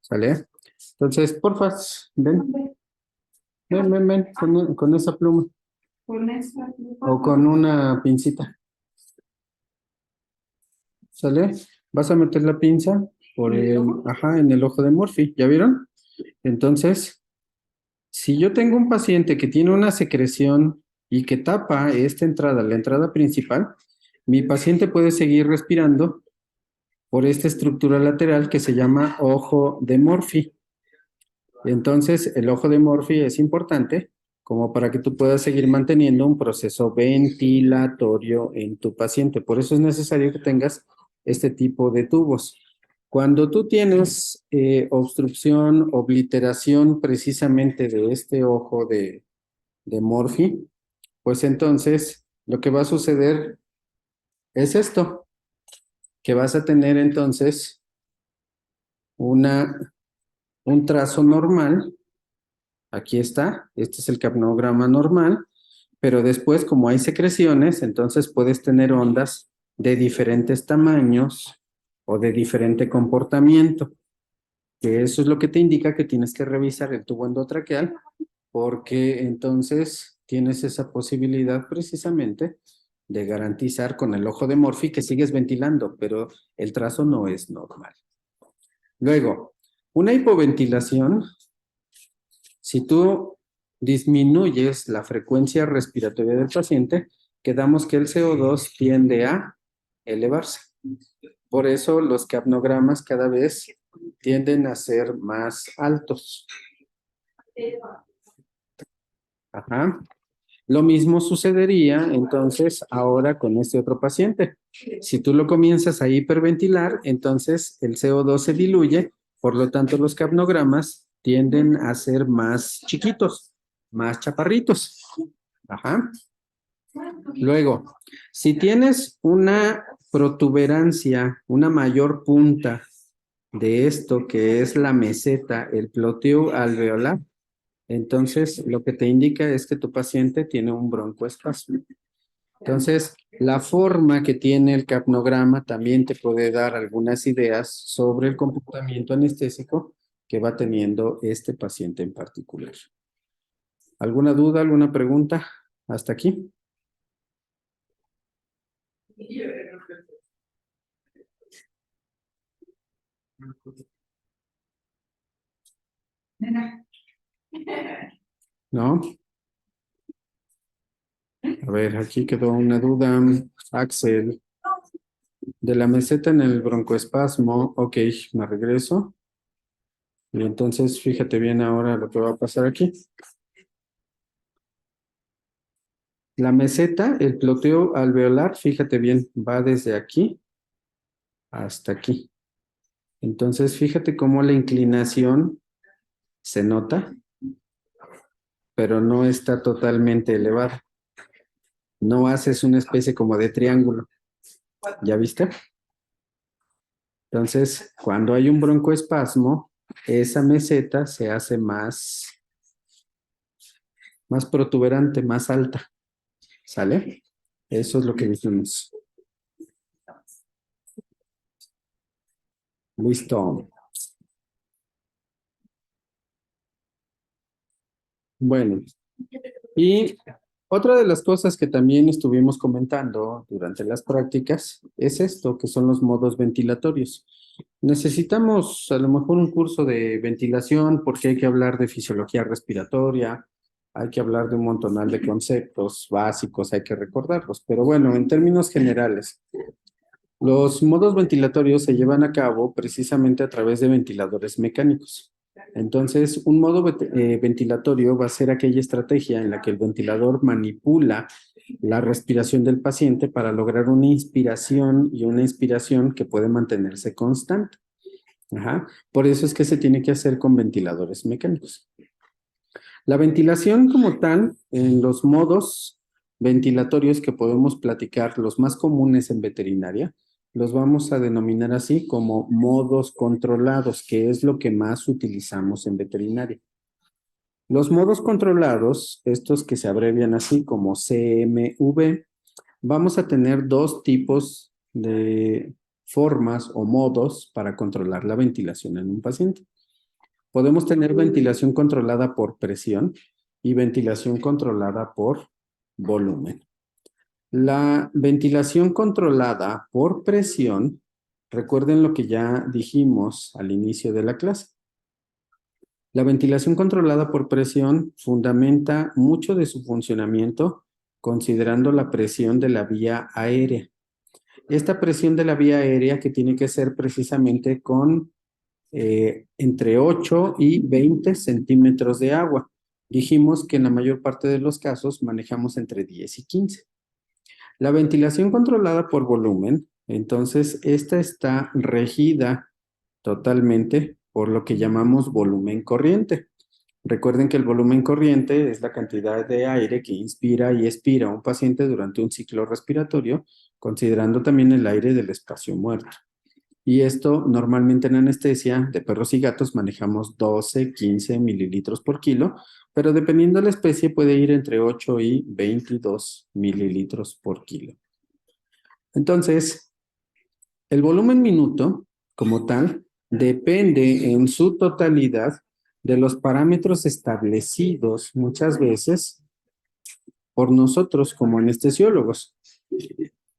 A: ¿Sale? Entonces, porfa, ven, ven, con esa pluma.
D: Con esa.
A: O con una pincita. ¿Sale? Vas a meter la pinza por en el ojo de Murphy. ¿Ya vieron? Entonces, si yo tengo un paciente que tiene una secreción y que tapa esta entrada, la entrada principal, mi paciente puede seguir respirando por esta estructura lateral que se llama ojo de Murphy. Entonces, el ojo de Murphy es importante como para que tú puedas seguir manteniendo un proceso ventilatorio en tu paciente. Por eso es necesario que tengas este tipo de tubos. Cuando tú tienes obstrucción, obliteración precisamente de este ojo de Murphy, pues entonces lo que va a suceder es esto, que vas a tener entonces un trazo normal. Aquí está, este es el capnograma normal, pero después como hay secreciones, entonces puedes tener ondas de diferentes tamaños o de diferente comportamiento, que eso es lo que te indica que tienes que revisar el tubo endotraqueal, porque entonces tienes esa posibilidad precisamente de garantizar con el ojo de Murphy que sigues ventilando, pero el trazo no es normal. Luego, una hipoventilación, si tú disminuyes la frecuencia respiratoria del paciente, quedamos que el CO2 tiende a elevarse. Por eso los capnogramas cada vez tienden a ser más altos. Ajá. Lo mismo sucedería entonces ahora con este otro paciente. Si tú lo comienzas a hiperventilar, entonces el CO2 se diluye, por lo tanto los capnogramas tienden a ser más chiquitos, más chaparritos. Ajá. Luego, si tienes una protuberancia, una mayor punta de esto que es la meseta, el ploteo alveolar, entonces lo que te indica es que tu paciente tiene un broncoespasmo. Entonces, la forma que tiene el capnograma también te puede dar algunas ideas sobre el comportamiento anestésico que va teniendo este paciente en particular. ¿Alguna duda, alguna pregunta hasta aquí?
D: Nena.
A: ¿No? A ver, aquí quedó una duda. Axel, de la meseta en el broncoespasmo. Ok, me regreso. Y entonces fíjate bien ahora lo que va a pasar aquí. La meseta, el ploteo alveolar, fíjate bien, va desde aquí hasta aquí. Entonces, fíjate cómo la inclinación se nota, pero no está totalmente elevada. No haces una especie como de triángulo. ¿Ya viste? Entonces, cuando hay un broncoespasmo, esa meseta se hace más protuberante, más alta. ¿Sale? Eso es lo que dijimos. Listo. Bueno, y otra de las cosas que también estuvimos comentando durante las prácticas es esto, que son los modos ventilatorios. Necesitamos a lo mejor un curso de ventilación porque hay que hablar de fisiología respiratoria, hay que hablar de un montonal de conceptos básicos, hay que recordarlos. Pero bueno, en términos generales, los modos ventilatorios se llevan a cabo precisamente a través de ventiladores mecánicos. Entonces, un modo ventilatorio va a ser aquella estrategia en la que el ventilador manipula la respiración del paciente para lograr una inspiración y una inspiración que puede mantenerse constante. Ajá. Por eso es que se tiene que hacer con ventiladores mecánicos. La ventilación como tal, en los modos ventilatorios que podemos platicar, los más comunes en veterinaria, los vamos a denominar así como modos controlados, que es lo que más utilizamos en veterinaria. Los modos controlados, estos que se abrevian así como CMV, vamos a tener dos tipos de formas o modos para controlar la ventilación en un paciente. Podemos tener ventilación controlada por presión y ventilación controlada por volumen. La ventilación controlada por presión, recuerden lo que ya dijimos al inicio de la clase. La ventilación controlada por presión fundamenta mucho de su funcionamiento considerando la presión de la vía aérea. Esta presión de la vía aérea que tiene que ser precisamente con entre 8 y 20 centímetros de agua. Dijimos que en la mayor parte de los casos manejamos entre 10 y 15. La ventilación controlada por volumen, entonces esta está regida totalmente por lo que llamamos volumen corriente. Recuerden que el volumen corriente es la cantidad de aire que inspira y expira un paciente durante un ciclo respiratorio, considerando también el aire del espacio muerto. Y esto normalmente en anestesia de perros y gatos manejamos 12, 15 mililitros por kilo, pero dependiendo de la especie puede ir entre 8 y 22 mililitros por kilo. Entonces, el volumen minuto como tal depende en su totalidad de los parámetros establecidos muchas veces por nosotros como anestesiólogos.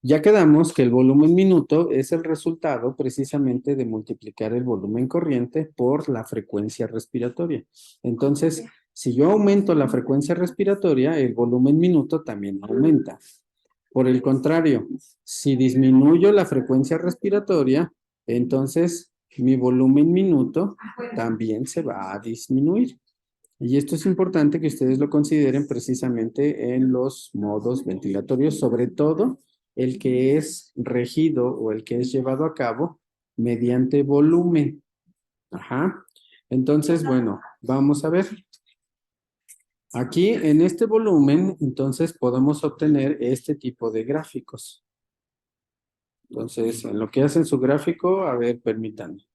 A: Ya quedamos que el volumen minuto es el resultado precisamente de multiplicar el volumen corriente por la frecuencia respiratoria. Entonces, si yo aumento la frecuencia respiratoria, el volumen minuto también aumenta. Por el contrario, si disminuyo la frecuencia respiratoria, entonces mi volumen minuto también se va a disminuir. Y esto es importante que ustedes lo consideren precisamente en los modos ventilatorios, sobre todo el que es regido o el que es llevado a cabo mediante volumen. Ajá. Entonces, bueno, vamos a ver. Aquí en este volumen, entonces podemos obtener este tipo de gráficos. Entonces, en lo que hacen su gráfico, a ver, permítanme.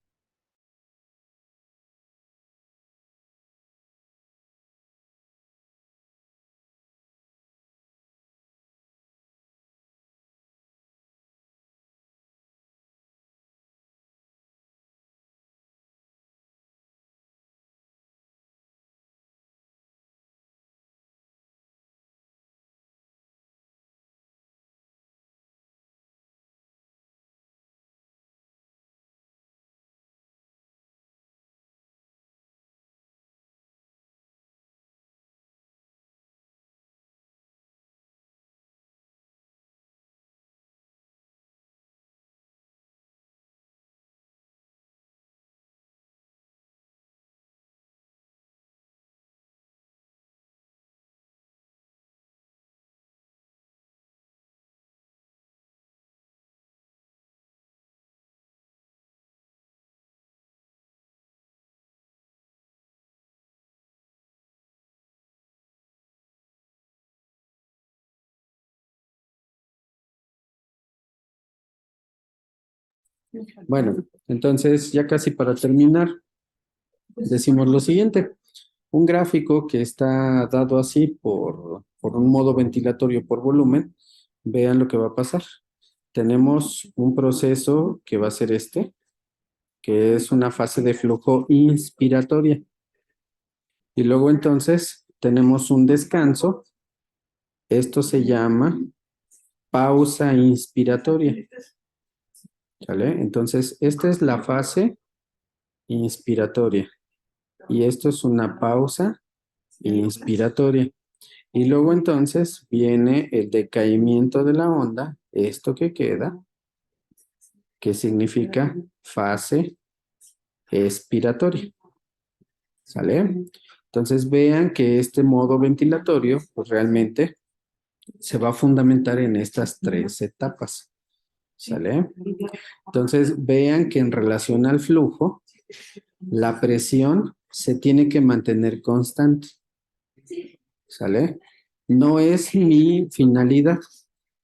A: Bueno, entonces ya casi para terminar, decimos lo siguiente. Un gráfico que está dado así por un modo ventilatorio por volumen, vean lo que va a pasar. Tenemos un proceso que va a ser este, que es una fase de flujo inspiratoria. Y luego entonces tenemos un descanso. Esto se llama pausa inspiratoria. ¿Sale? Entonces, esta es la fase inspiratoria. Y esto es una pausa inspiratoria. Y luego entonces viene el decaimiento de la onda, esto que queda, que significa fase expiratoria. ¿Sale? Entonces vean que este modo ventilatorio, pues realmente se va a fundamentar en estas tres etapas. ¿Sale? Entonces vean que en relación al flujo, la presión se tiene que mantener constante. ¿Sale? No es mi finalidad.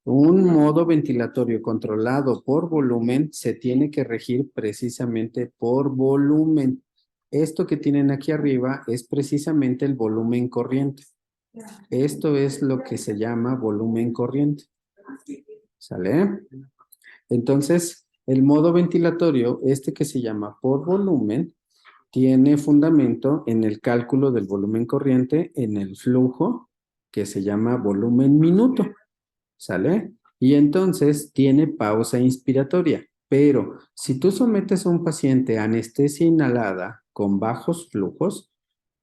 A: Un modo ventilatorio controlado por volumen se tiene que regir precisamente por volumen. Esto que tienen aquí arriba es precisamente el volumen corriente. Esto es lo que se llama volumen corriente. ¿Sale? Entonces, el modo ventilatorio, este que se llama por volumen, tiene fundamento en el cálculo del volumen corriente en el flujo que se llama volumen minuto. ¿Sale? Y entonces tiene pausa inspiratoria. Pero si tú sometes a un paciente a anestesia inhalada con bajos flujos,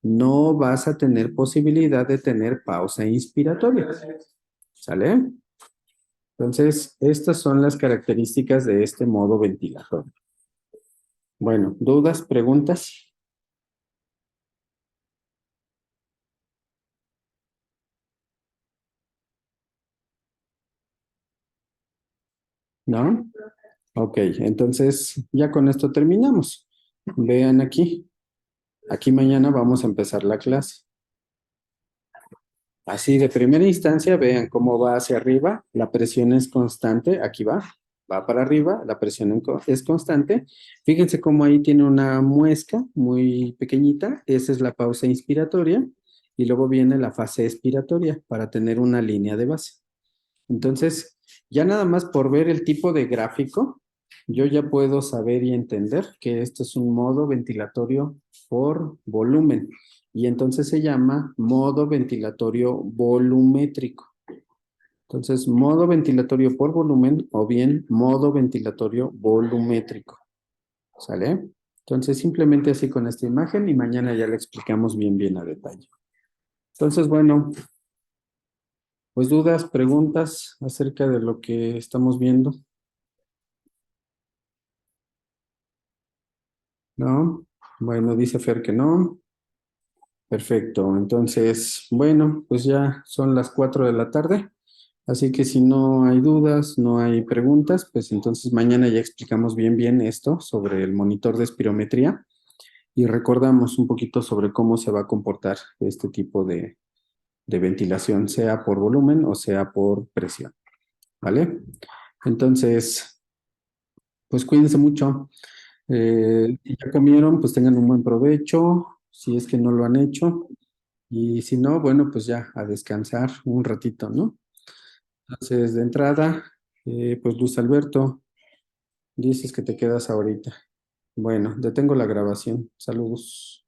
A: no vas a tener posibilidad de tener pausa inspiratoria. ¿Sale? Entonces, estas son las características de este modo ventilatorio. Bueno, ¿dudas, preguntas? ¿No? Ok, entonces ya con esto terminamos. Vean aquí. Aquí mañana vamos a empezar la clase. Así de primera instancia, vean cómo va hacia arriba. La presión es constante. Aquí va para arriba. La presión es constante. Fíjense cómo ahí tiene una muesca muy pequeñita. Esa es la pausa inspiratoria. Y luego viene la fase expiratoria para tener una línea de base. Entonces, ya nada más por ver el tipo de gráfico, yo ya puedo saber y entender que esto es un modo ventilatorio por volumen. Y entonces se llama modo ventilatorio volumétrico. Entonces, modo ventilatorio por volumen o bien modo ventilatorio volumétrico. ¿Sale? Entonces, simplemente así con esta imagen y mañana ya le explicamos bien a detalle. Entonces, bueno, pues dudas, preguntas acerca de lo que estamos viendo. ¿No? Bueno, dice Fer que no. Perfecto. Entonces, bueno, pues ya son las 4 de la tarde. Así que si no hay dudas, no hay preguntas, pues entonces mañana ya explicamos bien esto sobre el monitor de espirometría y recordamos un poquito sobre cómo se va a comportar este tipo de ventilación, sea por volumen o sea por presión. ¿Vale? Entonces, pues cuídense mucho. Si ya comieron, pues tengan un buen provecho, si es que no lo han hecho. Y si no, bueno, pues ya a descansar un ratito, ¿no? Entonces, de entrada, pues Luis Alberto, dices que te quedas ahorita. Bueno, detengo la grabación. Saludos.